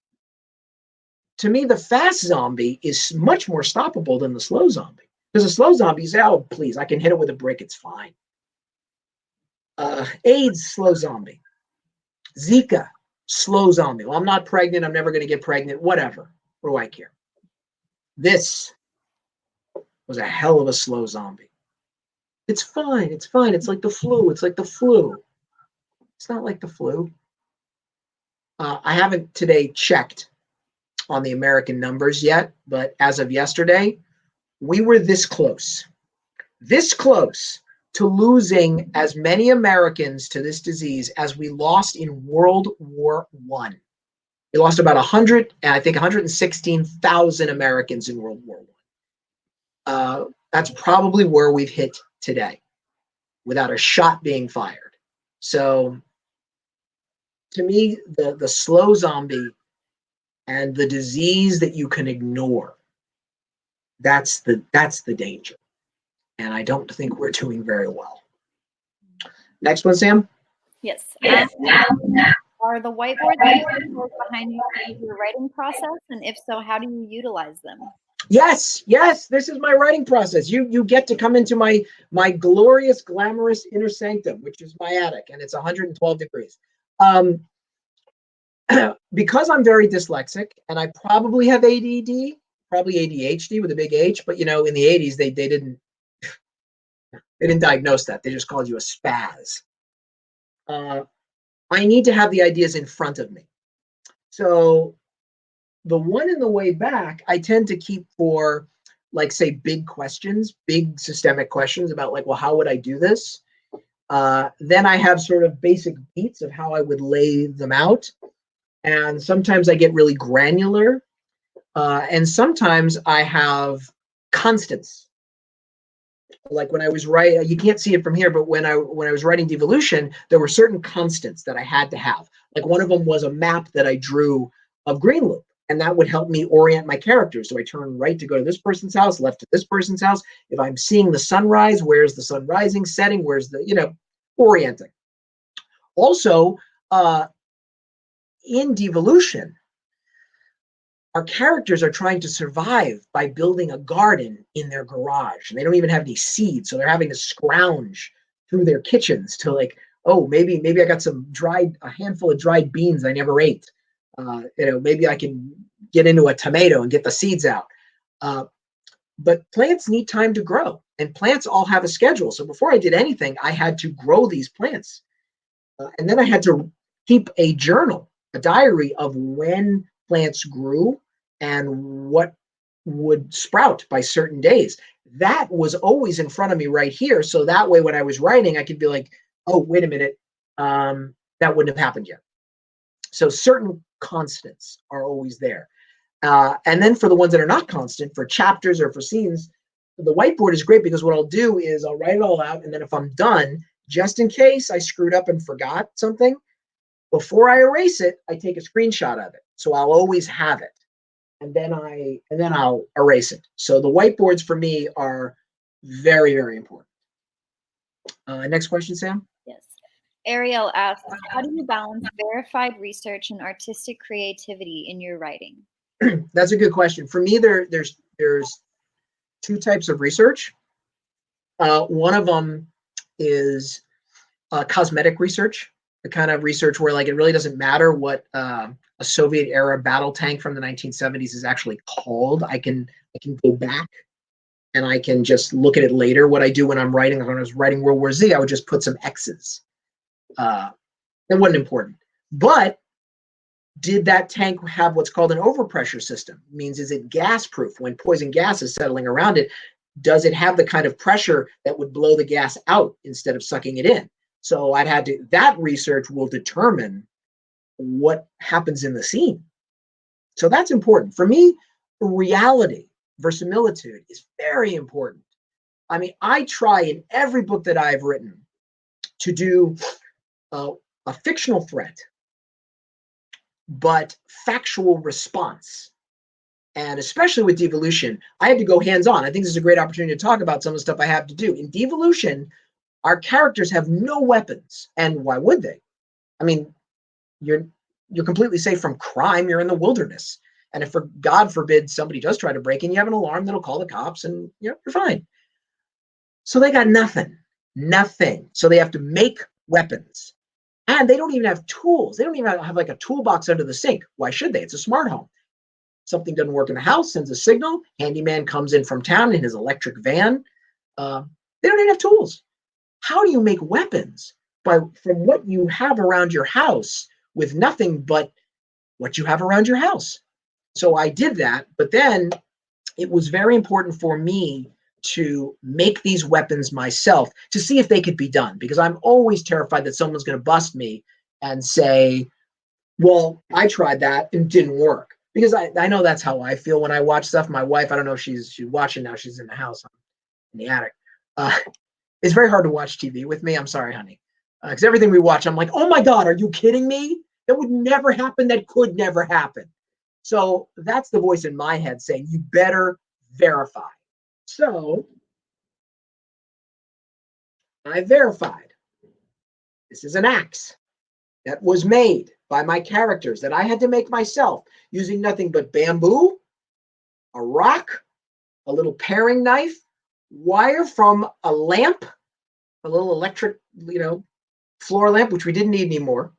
to me, the fast zombie is much more stoppable than the slow zombie. Because the slow zombie, you say, oh, please, I can hit it with a brick, it's fine. AIDS, slow zombie. Zika, slow zombie. Well, I'm not pregnant, I'm never going to get pregnant, whatever. What do I care? This was a hell of a slow zombie. It's fine, it's fine. It's like the flu. It's like the flu. It's not like the flu. I haven't today checked on the American numbers yet, but as of yesterday, we were this close to losing as many Americans to this disease as we lost in World War I. We lost about 116,000 Americans in World War I. That's probably where we've hit today, without a shot being fired. So to me, the slow zombie and the disease that you can ignore, that's the danger. And I don't think we're doing very well. Next one, Sam. Yes. Are the whiteboards behind you your writing process? And if so, how do you utilize them? Yes, this is my writing process. You get to come into my glorious, glamorous inner sanctum, which is my attic, and it's 112 degrees. Because I'm very dyslexic, and I probably have ADD, probably ADHD with a big H, but in the 80s they didn't diagnose that. They just called you a spaz. I need to have the ideas in front of me. So the one in the way back, I tend to keep for, like, say, big questions, big systemic questions about, like, well, how would I do this? Then I have sort of basic beats of how I would lay them out. And sometimes I get really granular. And sometimes I have constants. Like when I was writing, you can't see it from here, but when I was writing Devolution, there were certain constants that I had to have. Like one of them was a map that I drew of Greenloop, and that would help me orient my characters. So I turn right to go to this person's house, left to this person's house. If I'm seeing the sunrise, where's the sun rising, setting, where's the, orienting. Also, in Devolution, our characters are trying to survive by building a garden in their garage, and they don't even have any seeds, so they're having to scrounge through their kitchens to, like, oh, maybe I got a handful of dried beans I never ate. Maybe I can get into a tomato and get the seeds out. But plants need time to grow, and plants all have a schedule. So before I did anything, I had to grow these plants, and then I had to keep a journal, a diary of when plants grew and what would sprout by certain days. That was always in front of me right here. So that way, when I was writing, I could be like, oh, wait a minute, that wouldn't have happened yet. So certain constants are always there. And then for the ones that are not constant, for chapters or for scenes, the whiteboard is great because what I'll do is I'll write it all out. And then if I'm done, just in case I screwed up and forgot something, before I erase it, I take a screenshot of it. So I'll always have it. And then I'll erase it. So the whiteboards for me are very, very important. Next question, Sam. Yes. Ariel asks, how do you balance verified research and artistic creativity in your writing? That's a good question. For me, there's two types of research. One of them is cosmetic research, the kind of research where, like, it really doesn't matter what a Soviet era battle tank from the 1970s is actually called. I can go back and I can just look at it later. What I do when I'm writing, when I was writing World War Z, I would just put some X's. That wasn't important. But did that tank have what's called an overpressure system? It means, is it gas proof when poison gas is settling around it? does it have the kind of pressure that would blow the gas out instead of sucking it in? So that research will determine what happens in the scene. So that's important. For me, reality, verisimilitude is very important. I mean, I try in every book that I've written to do a fictional threat, but factual response. And especially with Devolution, I had to go hands-on. I think this is a great opportunity to talk about some of the stuff I have to do. In Devolution, our characters have no weapons. And why would they? I mean, you're completely safe from crime. You're in the wilderness. And if, for God forbid, somebody does try to break in, you have an alarm that'll call the cops and you're fine. So they got nothing. So they have to make weapons. And they don't even have tools. They don't even have like a toolbox under the sink. Why should they? It's a smart home. Something doesn't work in the house, sends a signal. Handyman comes in from town in his electric van. They don't even have tools. How do you make weapons? From what you have around your house with nothing but what you have around your house. So I did that, but then it was very important for me to make these weapons myself to see if they could be done, because I'm always terrified that someone's going to bust me and say, well, I tried that and it didn't work. Because I know that's how I feel when I watch stuff. My wife, I don't know if she's watching now. She's in the house, in the attic. It's very hard to watch TV with me. I'm sorry, honey. Because everything we watch, I'm like, oh my God, are you kidding me? That would never happen. That could never happen. So that's the voice in my head saying, you better verify. So I verified. This is an axe that was made by my characters that I had to make myself using nothing but bamboo, a rock, a little paring knife, wire from a lamp, a little electric, floor lamp, which we didn't need anymore,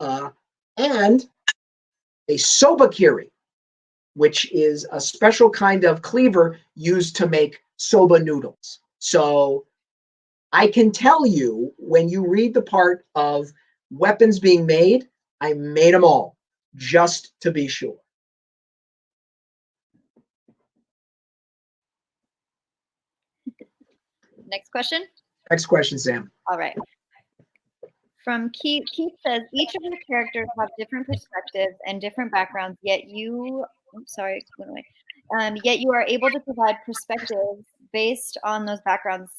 and a sobakiri, which is a special kind of cleaver used to make soba noodles. So I can tell you, when you read the part of weapons being made, I made them all just to be sure. Next question. Next question, Sam. All right. From Keith says, each of your characters have different perspectives and different backgrounds, yet you are able to provide perspectives based on those backgrounds,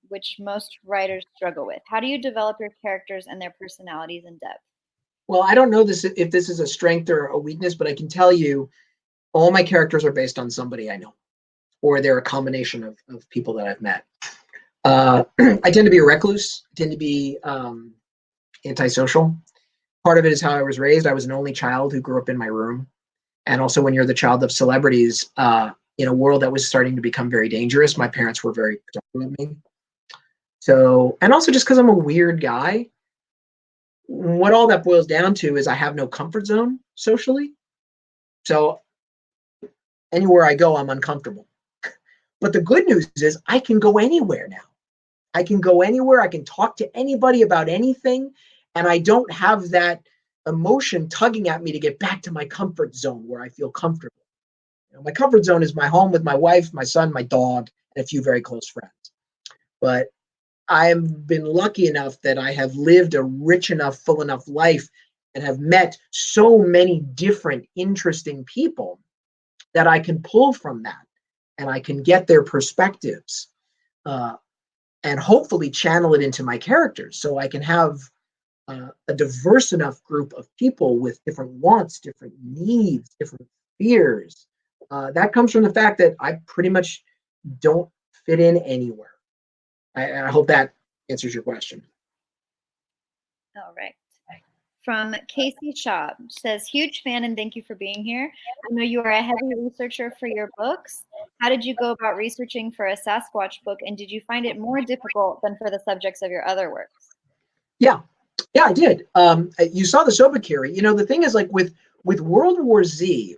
which most writers struggle with. How do you develop your characters and their personalities in depth? Well, I don't know if this is a strength or a weakness, but I can tell you all my characters are based on somebody I know, or they're a combination of people that I've met. I tend to be a recluse. I tend to be antisocial. Part of it is how I was raised. I was an only child who grew up in my room. And also, when you're the child of celebrities, in a world that was starting to become very dangerous, my parents were very protective of me. So, and also just because I'm a weird guy, what all that boils down to is I have no comfort zone socially. So anywhere I go, I'm uncomfortable. But the good news is I can go anywhere now. I can go anywhere. I can talk to anybody about anything. And I don't have that emotion tugging at me to get back to my comfort zone where I feel comfortable. My comfort zone is my home with my wife, my son, my dog, and a few very close friends. But I've been lucky enough that I have lived a rich enough, full enough life and have met so many different, interesting people that I can pull from that and I can get their perspectives and hopefully channel it into my characters so I can have a diverse enough group of people with different wants, different needs, different fears. That comes from the fact that I pretty much don't fit in anywhere. I hope that answers your question. All right. From Casey Shaw, says, huge fan and thank you for being here. I know you are a heavy researcher for your books. How did you go about researching for a Sasquatch book, and did you find it more difficult than for the subjects of your other works? Yeah, I did. You saw the Sobakiri. The thing is, like with World War Z,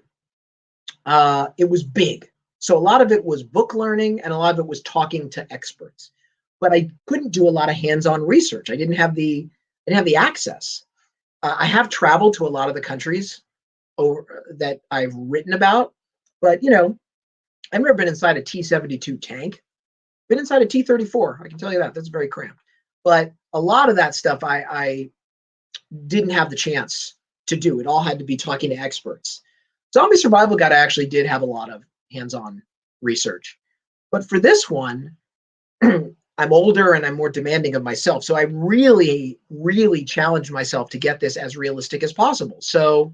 it was big. So a lot of it was book learning and a lot of it was talking to experts. But I couldn't do a lot of hands-on research. I didn't have the access. I have traveled to a lot of the countries that I've written about, but I've never been inside a T-72 tank. Been inside a T-34. I can tell you that. That's very cramped. But a lot of that stuff I didn't have the chance to do. It all had to be talking to experts. Zombie Survival Guide, I actually did have a lot of hands-on research. But for this one, I'm older and I'm more demanding of myself. So I really, really challenged myself to get this as realistic as possible. So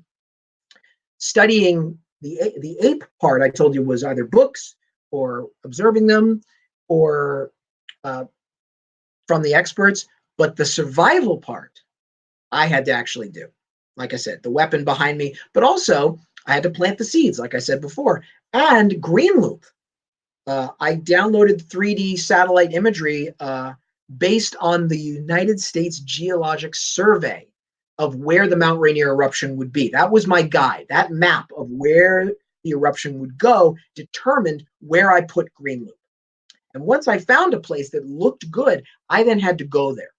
studying the ape part, I told you, was either books or observing them or from the experts. But the survival part, I had to actually do. Like I said, the weapon behind me, but also I had to plant the seeds, like I said before, and Greenloop. I downloaded 3D satellite imagery based on the United States Geologic Survey of where the Mount Rainier eruption would be. That was my guide. That map of where the eruption would go determined where I put Greenloop. And once I found a place that looked good, I then had to go there.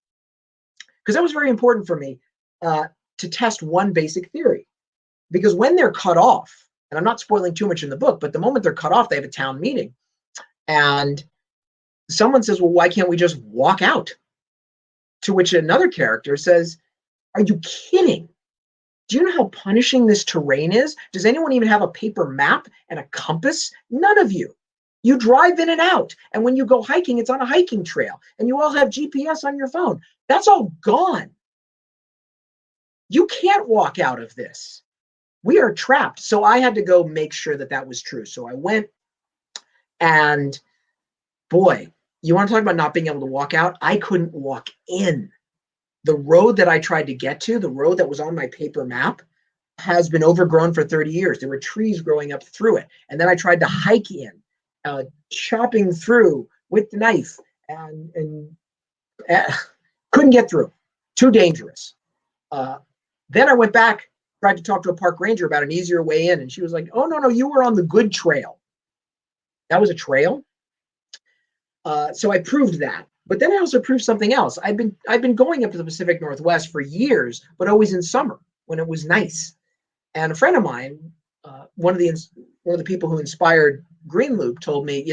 Because that was very important for me to test one basic theory. Because when they're cut off, and I'm not spoiling too much in the book, but the moment they're cut off, they have a town meeting. And someone says, well, why can't we just walk out? To which another character says, are you kidding? Do you know how punishing this terrain is? Does anyone even have a paper map and a compass? None of you. You drive in and out. And when you go hiking, it's on a hiking trail. And you all have GPS on your phone. That's all gone. You can't walk out of this. We are trapped. So I had to go make sure that that was true. So I went, and boy, you want to talk about not being able to walk out? I couldn't walk in. The road that I tried to get to, the road that was on my paper map, has been overgrown for 30 years. There were trees growing up through it. And then I tried to hike in, chopping through with the knife, and couldn't get through. Too dangerous. Then I went back, tried to talk to a park ranger about an easier way in, and she was like, oh, no, you were on the good trail. That was a trail. So I proved that. But then I also proved something else. I've been going up to the Pacific Northwest for years, but always in summer when it was nice. And a friend of mine, one of the people who inspired Greenloop, told me,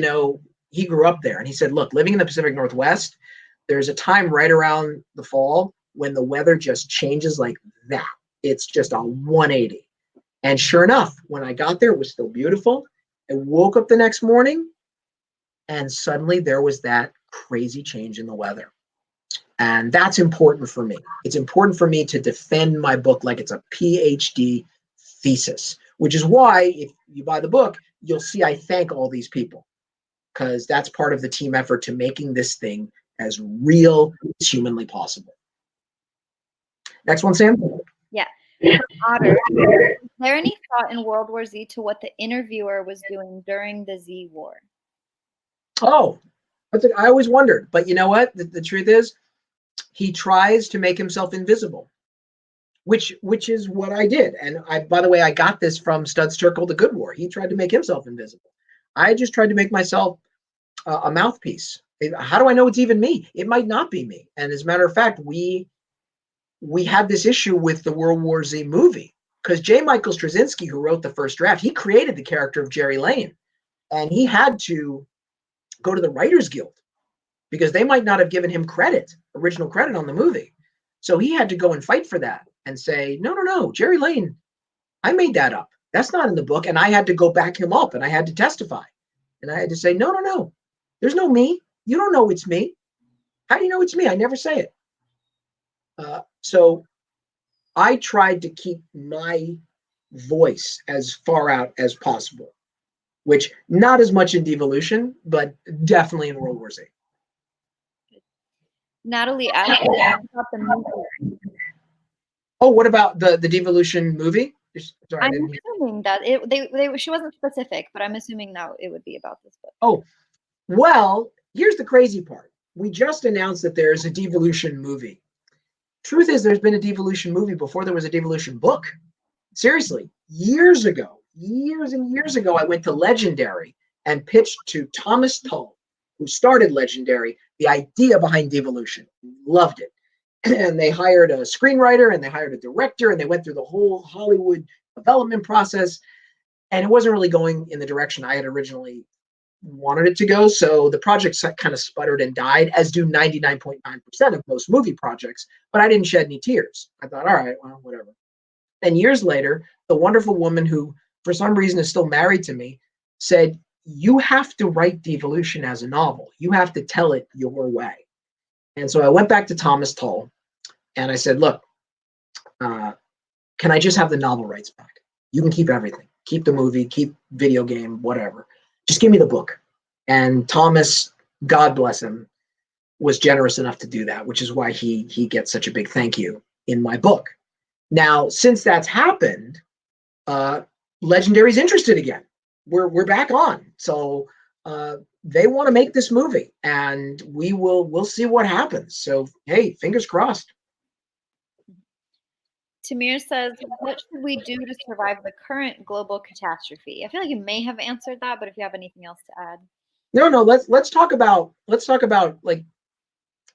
he grew up there, and he said, look, living in the Pacific Northwest, there's a time right around the fall when the weather just changes like that. It's just a 180. And sure enough, when I got there, it was still beautiful. I woke up the next morning, and suddenly there was that crazy change in the weather. And that's important for me. It's important for me to defend my book like it's a PhD thesis, which is why if you buy the book, you'll see I thank all these people, because that's part of the team effort to making this thing as real as humanly possible. Next one, Sam. Yeah. Otter, is there any thought in World War Z to what the interviewer was doing during the Z War? Oh, I always wondered. But you know what? The truth is, he tries to make himself invisible, which is what I did. And by the way, I got this from Studs Terkel, The Good War. He tried to make himself invisible. I just tried to make myself a mouthpiece. How do I know it's even me? It might not be me. And as a matter of fact, we had this issue with the World War Z movie, because J. Michael Straczynski, who wrote the first draft, he created the character of Jerry Lane, and he had to go to the Writers Guild because they might not have given him original credit on the movie. So he had to go and fight for that and say, no, Jerry Lane, I made that up. That's not in the book. And I had to go back him up, and I had to testify. And I had to say, no, there's no me. You don't know it's me. How do you know it's me? I never say it. So I tried to keep my voice as far out as possible, which not as much in Devolution, but definitely in World War Z. Natalie asked about the movie. Oh, what about the Devolution movie? Sorry, I'm assuming that she wasn't specific, but I'm assuming that it would be about this book. Oh, well, here's the crazy part. We just announced that there's a Devolution movie. Truth is, there's been a Devolution movie before there was a Devolution book. Seriously, years and years ago, I went to Legendary and pitched to Thomas Tull, who started Legendary, the idea behind Devolution. Loved it. And they hired a screenwriter, and they hired a director, and they went through the whole Hollywood development process. And it wasn't really going in the direction I had originally wanted it to go. So the project kind of sputtered and died, as do 99.9% of most movie projects. But I didn't shed any tears. I thought, all right, well, whatever. And years later, the wonderful woman who, for some reason, is still married to me, said, you have to write Devolution as a novel. You have to tell it your way. And so I went back to Thomas Tull and I said, look, can I just have the novel rights back? You can keep everything. Keep the movie, keep video game, whatever. Just give me the book. And Thomas, God bless him, was generous enough to do that, which is why he gets such a big thank you in my book. Now, since that's happened, Legendary's interested again. We're back on. So they want to make this movie, and we'll see what happens. So hey, fingers crossed. Tamir says, what should we do to survive the current global catastrophe? I feel like you may have answered that, but if you have anything else to add. No, let's talk about like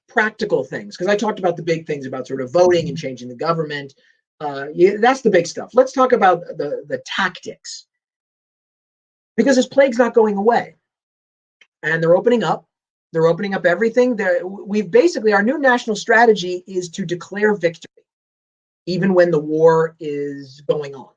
practical things, because I talked about the big things about sort of voting and changing the government. That's the big stuff. Let's talk about the tactics, because this plague's not going away, and they're opening up. They're opening up everything. We've basically, our new national strategy is to declare victory, even when the war is going on.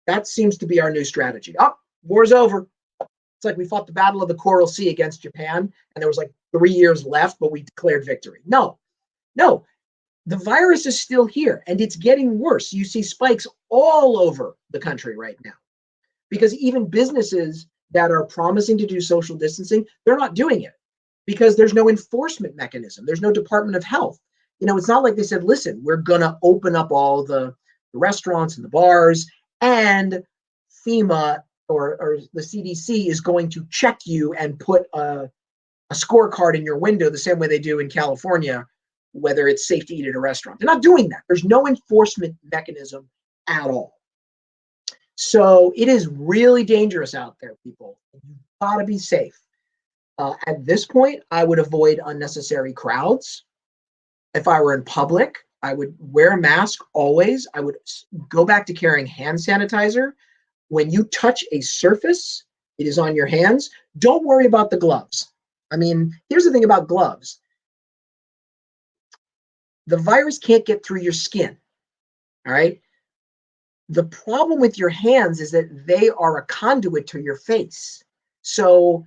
That seems to be our new strategy. Oh, war's over. It's like we fought the Battle of the Coral Sea against Japan, and there was like 3 years left, but we declared victory. No. The virus is still here, and it's getting worse. You see spikes all over the country right now, because even businesses that are promising to do social distancing, they're not doing it because there's no enforcement mechanism. There's no Department of Health. It's not like they said, listen, we're going to open up all the restaurants and the bars, and FEMA or the CDC is going to check you and put a scorecard in your window the same way they do in California, whether it's safe to eat at a restaurant. They're not doing that. There's no enforcement mechanism at all. So it is really dangerous out there, people. You've got to be safe. At this point, I would avoid unnecessary crowds. If I were in public, I would wear a mask always. I would go back to carrying hand sanitizer. When you touch a surface, it is on your hands. Don't worry about the gloves. I mean, here's the thing about gloves. The virus can't get through your skin, all right? The problem with your hands is that they are a conduit to your face. So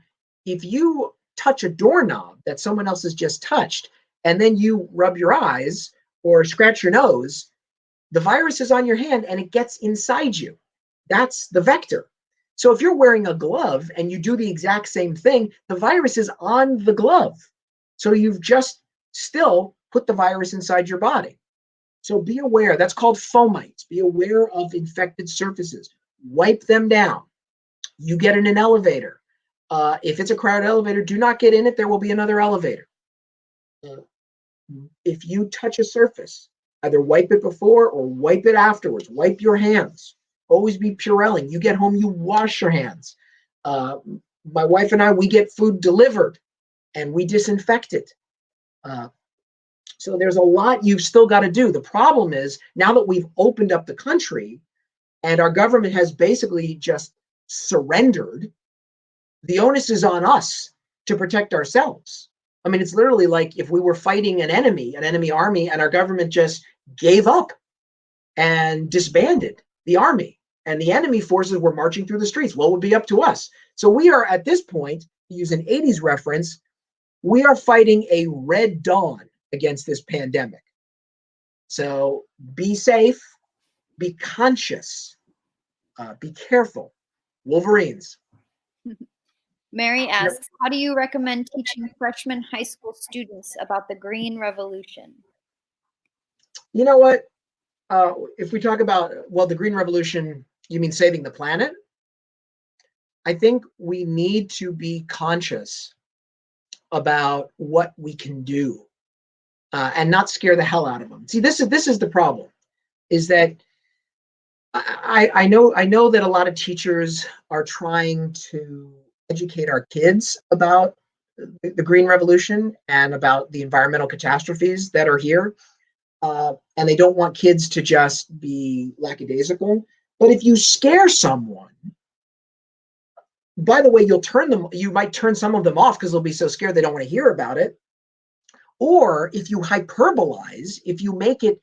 if you touch a doorknob that someone else has just touched, and then you rub your eyes or scratch your nose, the virus is on your hand and it gets inside you. That's the vector. So if you're wearing a glove and you do the exact same thing, the virus is on the glove. So you've just still put the virus inside your body. So be aware. That's called fomites. Be aware of infected surfaces. Wipe them down. You get in an elevator. If it's a crowded elevator, do not get in it. There will be another elevator. If you touch a surface, either wipe it before or wipe it afterwards. Wipe your hands. Always be Purelling. You get home, you wash your hands. My wife and I, we get food delivered and we disinfect it. So there's a lot you've still got to do. The problem is, now that we've opened up the country and our government has basically just surrendered, the onus is on us to protect ourselves. I mean, it's literally like if we were fighting an enemy army, and our government just gave up and disbanded the army, and the enemy forces were marching through the streets. What would be up to us? So we are, at this point, to use an 80s reference, we are fighting a red dawn against this pandemic. So be safe, be conscious, be careful. Wolverines. Mary asks, how do you recommend teaching freshman high school students about the Green Revolution? You know what? If we talk about, the Green Revolution, you mean saving the planet? I think we need to be conscious about what we can do and not scare the hell out of them. See, this is the problem, is that I know that a lot of teachers are trying to educate our kids about the Green Revolution and about the environmental catastrophes that are here. And they don't want kids to just be lackadaisical. But if you scare someone, by the way, you might turn some of them off because they'll be so scared they don't want to hear about it. Or if you hyperbolize, if you make it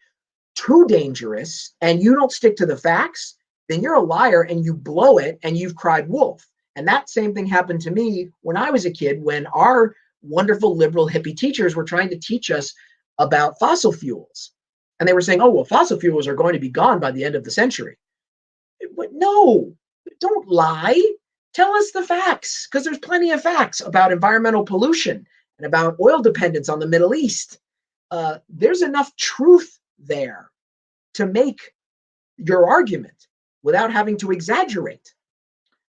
too dangerous and you don't stick to the facts, then you're a liar and you blow it and you've cried wolf. And that same thing happened to me when I was a kid, when our wonderful liberal hippie teachers were trying to teach us about fossil fuels. And they were saying, oh, well, fossil fuels are going to be gone by the end of the century. But no, don't lie. Tell us the facts, because there's plenty of facts about environmental pollution and about oil dependence on the Middle East. There's enough truth there to make your argument without having to exaggerate.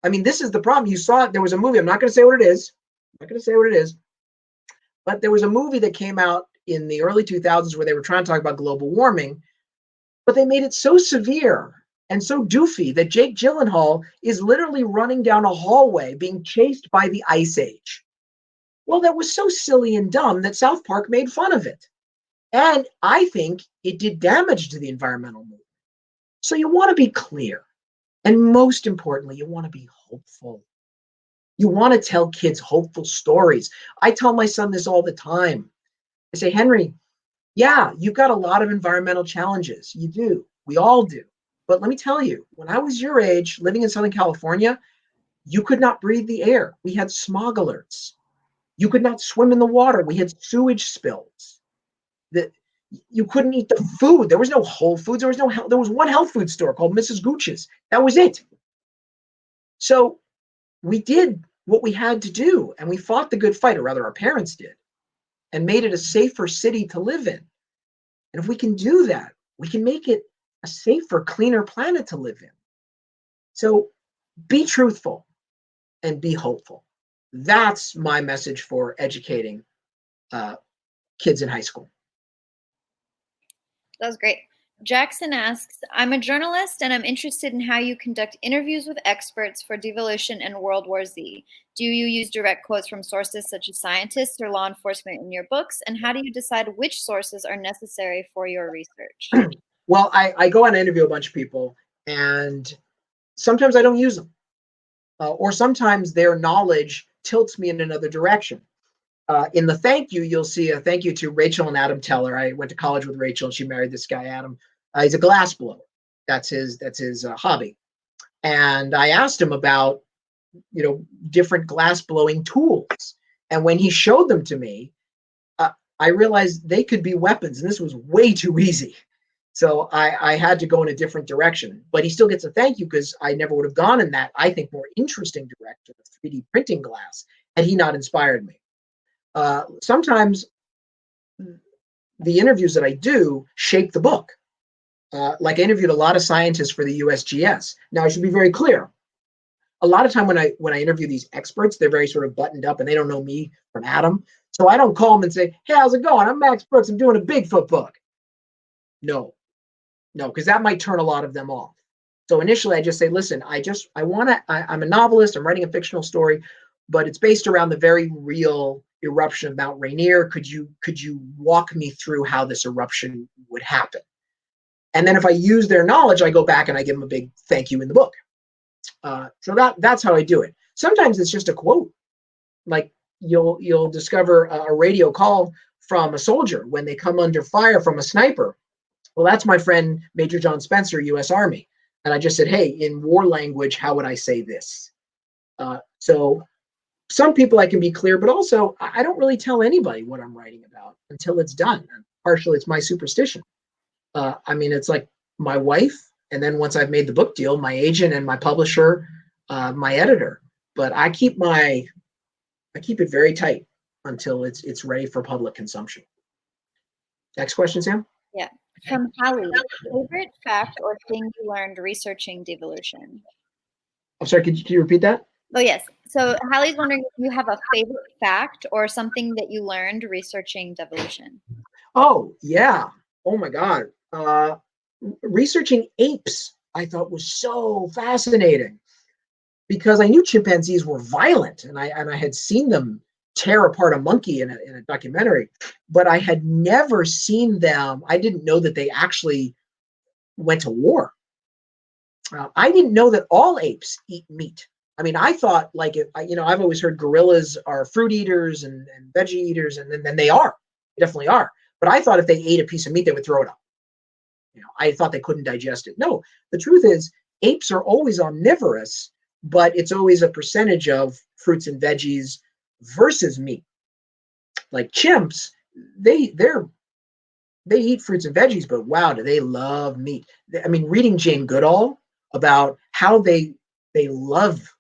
I mean, this is the problem. You saw it. There was a movie. I'm not going to say what it is. But there was a movie that came out in the early 2000s where they were trying to talk about global warming, but they made it so severe and so doofy that Jake Gyllenhaal is literally running down a hallway being chased by the Ice Age. Well, that was so silly and dumb that South Park made fun of it. And I think it did damage to the environmental movement. So you want to be clear. And most importantly, you want to be hopeful. You want to tell kids hopeful stories. I tell my son this all the time. I say, Henry, yeah, you've got a lot of environmental challenges. You do. We all do. But let me tell you, when I was your age, living in Southern California, you could not breathe the air. We had smog alerts. You could not swim in the water. We had sewage spills. You couldn't eat the food. There was no Whole Foods. There was one health food store called Mrs. Gooch's. That was it. So we did what we had to do, and we fought the good fight, or rather our parents did, and made it a safer city to live in. And if we can do that, we can make it a safer, cleaner planet to live in. So be truthful and be hopeful. That's my message for educating kids in high school. That was great. Jackson asks, I'm a journalist and I'm interested in how you conduct interviews with experts for Devolution and World War Z. Do you use direct quotes from sources such as scientists or law enforcement in your books? And how do you decide which sources are necessary for your research? Well, I go and interview a bunch of people, and sometimes I don't use them. Or sometimes their knowledge tilts me in another direction. In the thank you, you'll see a thank you to Rachel and Adam Teller. I went to college with Rachel, and she married this guy, Adam. He's a glass blower. That's his hobby. And I asked him about, different glass blowing tools. And when he showed them to me, I realized they could be weapons, and this was way too easy. So I had to go in a different direction. But he still gets a thank you because I never would have gone in that, I think, more interesting direction of 3D printing glass had he not inspired me. Sometimes the interviews that I do shape the book. Like I interviewed a lot of scientists for the USGS. Now, I should be very clear. A lot of time when I interview these experts, they're very sort of buttoned up and they don't know me from Adam. So I don't call them and say, hey, how's it going? I'm Max Brooks. I'm doing a Bigfoot book. No, because that might turn a lot of them off. So initially I just say, listen, I'm a novelist. I'm writing a fictional story, but it's based around the very real eruption of Mount Rainier. Could you walk me through how this eruption would happen? And then if I use their knowledge, I go back and I give them a big thank you in the book. So that's how I do it. Sometimes it's just a quote. Like you'll discover a radio call from a soldier when they come under fire from a sniper. Well, that's my friend Major John Spencer, U.S. Army. And I just said, hey, in war language, how would I say this? So some people I can be clear, but also I don't really tell anybody what I'm writing about until it's done. Partially, it's my superstition. It's like my wife, and then once I've made the book deal, my agent and my publisher, my editor. But I keep it very tight until it's ready for public consumption. Next question, Sam. Yeah. From Hallie, favorite fact or thing you learned researching devolution? I'm sorry, can you repeat that? Oh, yes. So Hallie's wondering if you have a favorite fact or something that you learned researching devolution. Oh, yeah. Oh, my God. Researching apes, I thought was so fascinating because I knew chimpanzees were violent, and I had seen them tear apart a monkey in a documentary, but I had never seen them. I didn't know that they actually went to war. I didn't know that all apes eat meat. I mean, I thought like, I've always heard gorillas are fruit eaters and veggie eaters, and then they are, they definitely are. But I thought if they ate a piece of meat, they would throw it up. I thought they couldn't digest it. No, the truth is apes are always omnivorous, but it's always a percentage of fruits and veggies versus meat. Like chimps, they eat fruits and veggies, but wow, do they love meat. I mean, reading Jane Goodall about how they love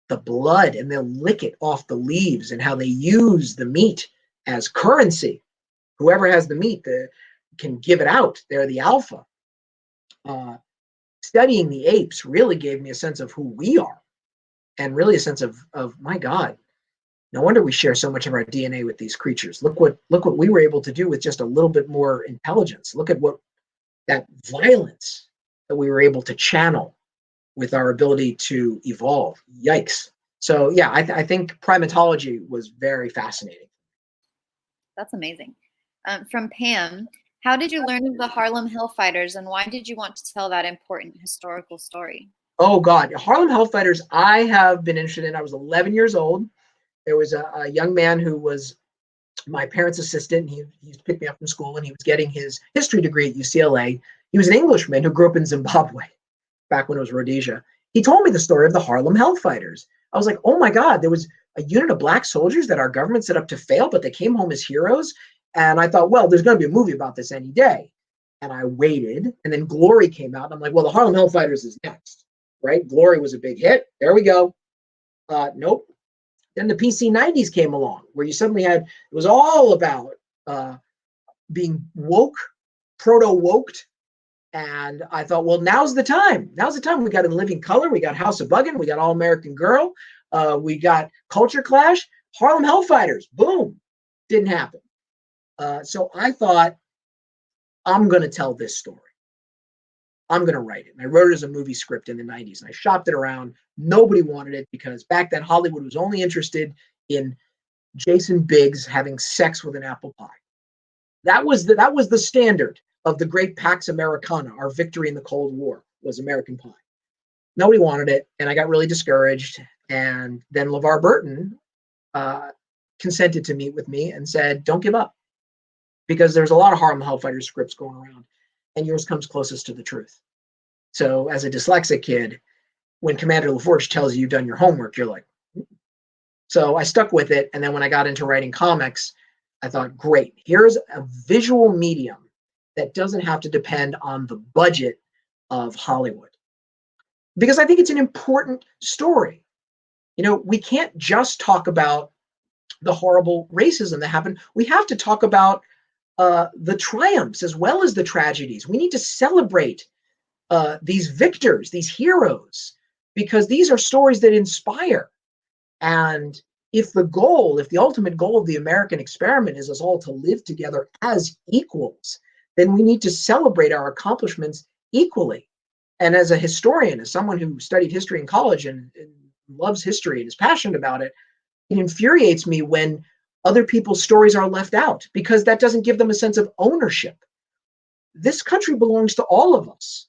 the blood and they'll lick it off the leaves, and how they use the meat as currency. Whoever has the meat can give it out. They're the alpha. Studying the apes really gave me a sense of who we are, and really a sense of my God, no wonder we share so much of our DNA with these creatures. Look what we were able to do with just a little bit more intelligence. Look at what that violence that we were able to channel with our ability to evolve. Yikes. So yeah, I think primatology was very fascinating. That's amazing. From Pam, how did you learn of the Harlem Hellfighters, and why did you want to tell that important historical story? Oh God, Harlem Hellfighters, I have been interested in. I was 11 years old. There was a young man who was my parents' assistant. He used to pick me up from school, and he was getting his history degree at UCLA. He was an Englishman who grew up in Zimbabwe, back when it was Rhodesia. He told me the story of the Harlem Hellfighters. I was like, oh my God, there was a unit of black soldiers that our government set up to fail, but they came home as heroes. And I thought, well, there's going to be a movie about this any day. And I waited, and then Glory came out. And I'm like, well, the Harlem Hellfighters is next, right? Glory was a big hit. There we go. Nope. Then the PC 90s came along, where you suddenly had, it was all about being woke, proto-woked. And I thought, well, now's the time. Now's the time. We got In Living Color. We got House of Buggin'. We got All American Girl. We got Culture Clash. Harlem Hellfighters. Boom. Didn't happen. So I thought, I'm going to tell this story. I'm going to write it. And I wrote it as a movie script in the 90s. And I shopped it around. Nobody wanted it, because back then Hollywood was only interested in Jason Biggs having sex with an apple pie. That was the standard of the great Pax Americana. Our victory in the Cold War was American Pie. Nobody wanted it, and I got really discouraged. And then LeVar Burton consented to meet with me and said, don't give up, because there's a lot of Harlem Hellfighters scripts going around, and yours comes closest to the truth. So as a dyslexic kid, when Commander LaForge tells you you've done your homework, you're like, so I stuck with it. And then when I got into writing comics, I thought, great, here's a visual medium that doesn't have to depend on the budget of Hollywood. Because I think it's an important story. We can't just talk about the horrible racism that happened. We have to talk about the triumphs as well as the tragedies. We need to celebrate these victors, these heroes, because these are stories that inspire. And if the ultimate goal of the American experiment is us all to live together as equals, then we need to celebrate our accomplishments equally. And as a historian, as someone who studied history in college and loves history and is passionate about it, it infuriates me when other people's stories are left out, because that doesn't give them a sense of ownership. This country belongs to all of us,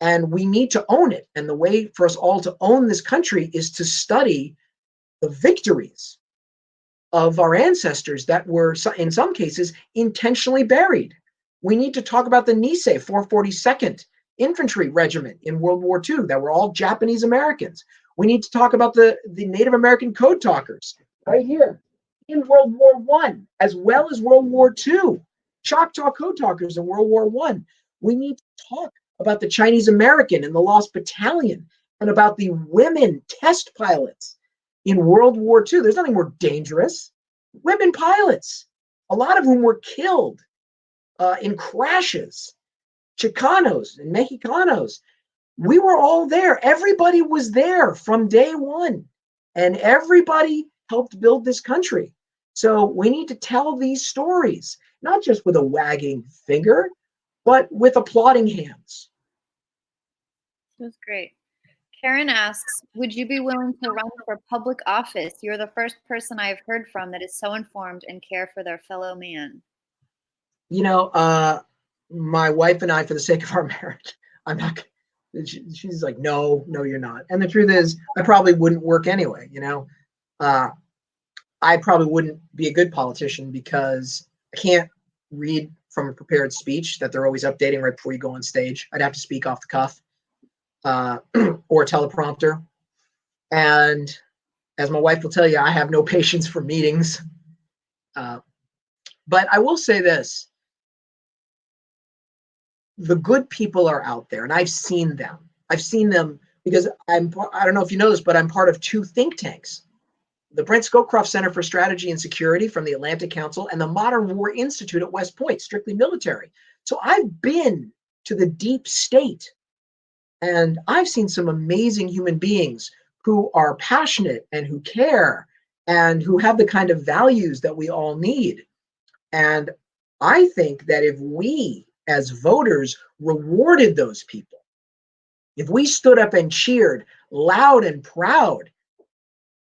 and we need to own it. And the way for us all to own this country is to study the victories of our ancestors that were, in some cases, intentionally buried. We need to talk about the Nisei 442nd Infantry Regiment in World War II that were all Japanese Americans. We need to talk about the Native American Code Talkers right here in World War I, as well as World War II. Choctaw Code Talkers in World War I. We need to talk about the Chinese American and the Lost Battalion, and about the women test pilots in World War II. There's nothing more dangerous. Women pilots, a lot of whom were killed in crashes. Chicanos and Mexicanos. We were all there. Everybody was there from day one, and everybody helped build this country. So we need to tell these stories, not just with a wagging finger, but with applauding hands. That's great. Karen asks, would you be willing to run for public office? You're the first person I've heard from that is so informed and care for their fellow man. My wife and I, for the sake of our marriage, I'm not. She's like, no, you're not. And the truth is, I probably wouldn't work anyway. I probably wouldn't be a good politician because I can't read from a prepared speech that they're always updating right before you go on stage. I'd have to speak off the cuff or teleprompter. And as my wife will tell you, I have no patience for meetings. But I will say this. The good people are out there, and I've seen them. I've seen them because I don't know if you know this, but I'm part of 2 think tanks. The Brent Scowcroft Center for Strategy and Security from the Atlantic Council and the Modern War Institute at West Point, strictly military. So I've been to the deep state, and I've seen some amazing human beings who are passionate and who care and who have the kind of values that we all need. And I think that if we as voters rewarded those people, if we stood up and cheered loud and proud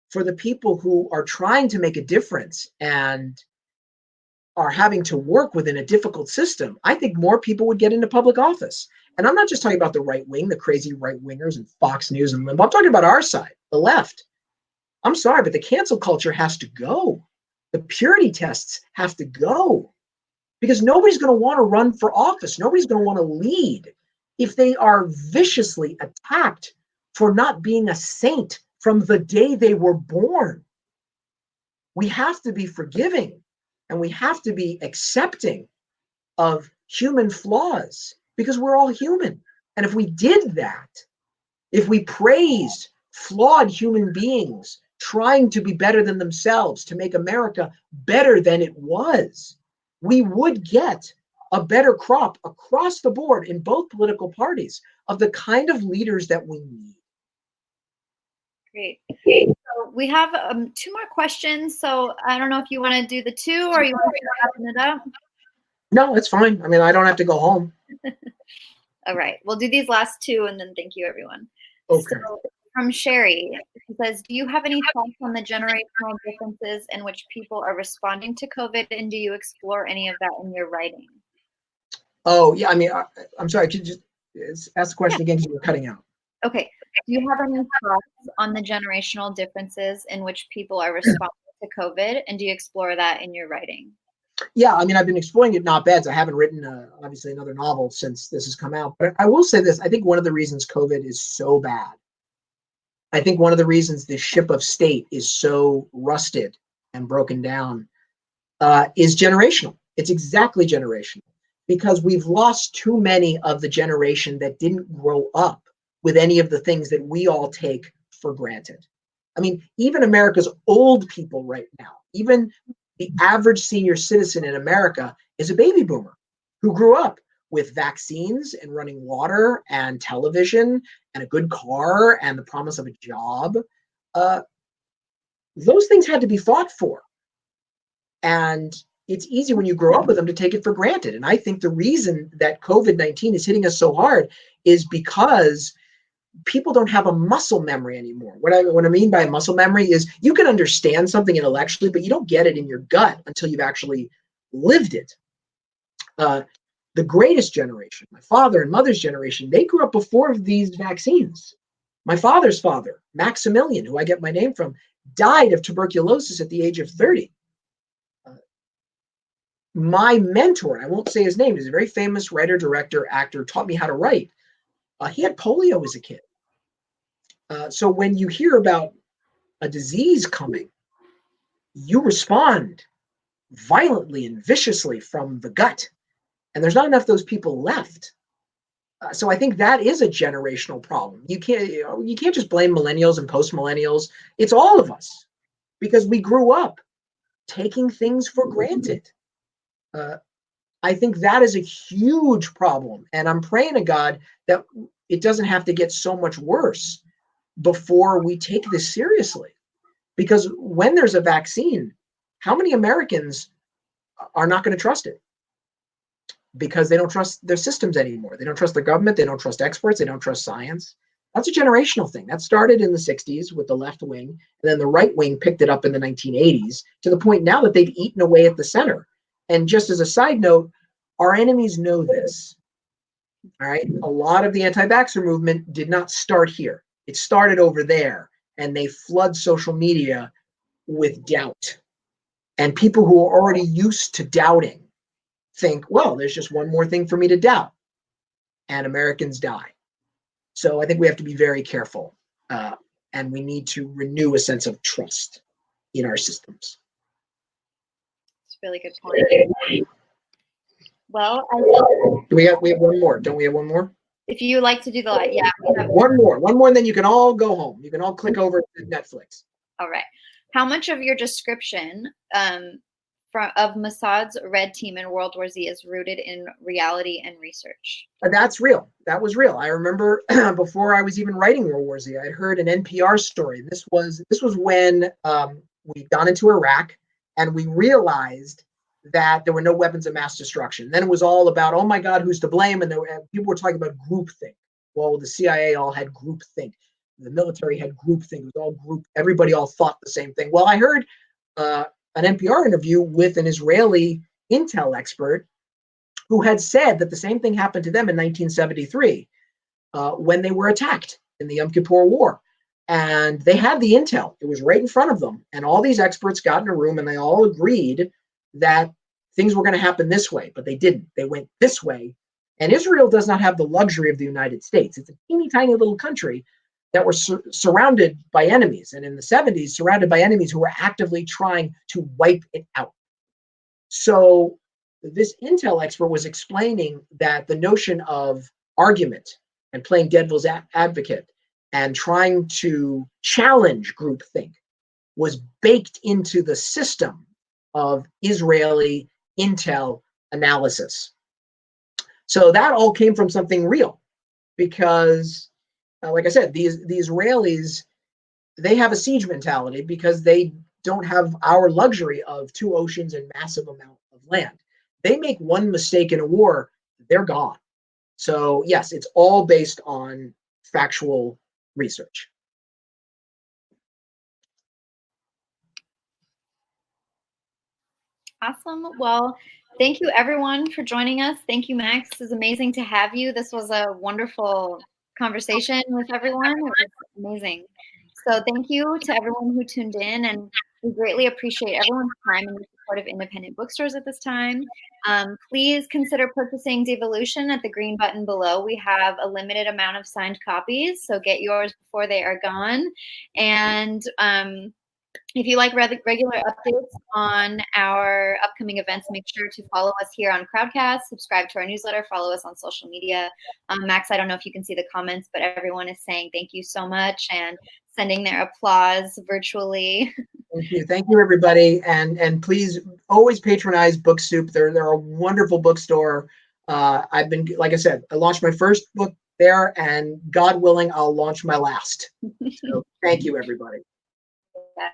for the people who are trying to make a difference and are having to work within a difficult system, I think more people would get into public office. And I'm not just talking about the right wing, the crazy right wingers and Fox News and Limbaugh. I'm talking about our side, the left. I'm sorry, but the cancel culture has to go. The purity tests have to go. Because nobody's going to want to run for office. Nobody's going to want to lead if they are viciously attacked for not being a saint from the day they were born. We have to be forgiving and we have to be accepting of human flaws because we're all human. And if we did that, if we praised flawed human beings trying to be better than themselves to make America better than it was, we would get a better crop across the board in both political parties of the kind of leaders that we need. Great. So we have 2 more questions. So I don't know if you want to do the 2 or you want to wrap it up. No, it's fine. I mean, I don't have to go home. All right. We'll do these last 2 and then thank you, everyone. Okay. So, from Sherry, she says, do you have any thoughts on the generational differences in which people are responding to COVID, and do you explore any of that in your writing? Oh, yeah. I mean, I'm sorry. Could you just ask the question again because you were cutting out? Okay. Do you have any thoughts on the generational differences in which people are responding to COVID, and do you explore that in your writing? Yeah, I mean, I've been exploring it not bad. I haven't written, obviously, another novel since this has come out. But I will say this. I think one of the reasons COVID is so bad, I think one of the reasons the ship of state is so rusted and broken down is generational. It's exactly generational because we've lost too many of the generation that didn't grow up with any of the things that we all take for granted. I mean, even America's old people right now, even the average senior citizen in America is a baby boomer who grew up with vaccines and running water and television and a good car and the promise of a job. Those things had to be fought for. And it's easy when you grow up with them to take it for granted. And I think the reason that COVID-19 is hitting us so hard is because people don't have a muscle memory anymore. What I mean by muscle memory is you can understand something intellectually, but you don't get it in your gut until you've actually lived it. The greatest generation, my father and mother's generation, they grew up before these vaccines. My father's father, Maximilian, who I get my name from, died of tuberculosis at the age of 30. My mentor, I won't say his name, he's a very famous writer, director, actor, taught me how to write. He had polio as a kid. So when you hear about a disease coming, you respond violently and viciously from the gut. And there's not enough of those people left. So I think that is a generational problem. You can't just blame millennials and post-millennials. It's all of us because we grew up taking things for granted. I think that is a huge problem. And I'm praying to God that it doesn't have to get so much worse before we take this seriously. Because when there's a vaccine, how many Americans are not going to trust it? Because they don't trust their systems anymore. They don't trust the government. They don't trust experts. They don't trust science. That's a generational thing. That started in the 60s with the left wing, and then the right wing picked it up in the 1980s to the point now that they've eaten away at the center. And just as a side note, our enemies know this. All right. A lot of the anti-vaxxer movement did not start here. It started over there, and they flood social media with doubt. And people who are already used to doubting think, well, there's just one more thing for me to doubt. And Americans die. So I think we have to be very careful. And we need to renew a sense of trust in our systems. It's a really good point. Well, we have one more. Don't we have one more? If you like to do the, yeah. One more, and then you can all go home. You can all click over to Netflix. All right. How much of your description of Mossad's Red Team in World War Z is rooted in reality and research? That's real. That was real. I remember before I was even writing World War Z, I heard an NPR story. This was when we'd gone into Iraq and we realized that there were no weapons of mass destruction. Then it was all about, oh my God, who's to blame? And people were talking about groupthink. Well, the CIA all had groupthink. The military had groupthink. It was all group. Everybody all thought the same thing. Well, I heard an NPR interview with an Israeli intel expert who had said that the same thing happened to them in 1973 when they were attacked in the Yom Kippur War. And they had the intel. It was right in front of them. And all these experts got in a room and they all agreed that things were going to happen this way, but they didn't. They went this way. And Israel does not have the luxury of the United States. It's a teeny tiny little country that were surrounded by enemies. And in the 70s, surrounded by enemies who were actively trying to wipe it out. So this intel expert was explaining that the notion of argument and playing devil's advocate and trying to challenge groupthink was baked into the system of Israeli intel analysis. So that all came from something real because, like I said, the Israelis, they have a siege mentality because they don't have our luxury of two oceans and massive amount of land. They make one mistake in a war, they're gone. So yes, it's all based on factual research. Awesome. Well, thank you everyone for joining us. Thank you, Max. It was amazing to have you. This was a wonderful conversation with everyone. It was amazing. So thank you to everyone who tuned in, and we greatly appreciate everyone's time and the support of independent bookstores at this time. Please consider purchasing Devolution at the green button below. We have a limited amount of signed copies, so get yours before they are gone. And if you like regular updates on our upcoming events, make sure to follow us here on Crowdcast, subscribe to our newsletter, follow us on social media. Max, I don't know if you can see the comments, but everyone is saying thank you so much and sending their applause virtually. Thank you, everybody, and please always patronize Book Soup. They're a wonderful bookstore. I've been, like I said, I launched my first book there, and God willing, I'll launch my last. So thank you, everybody. Yeah.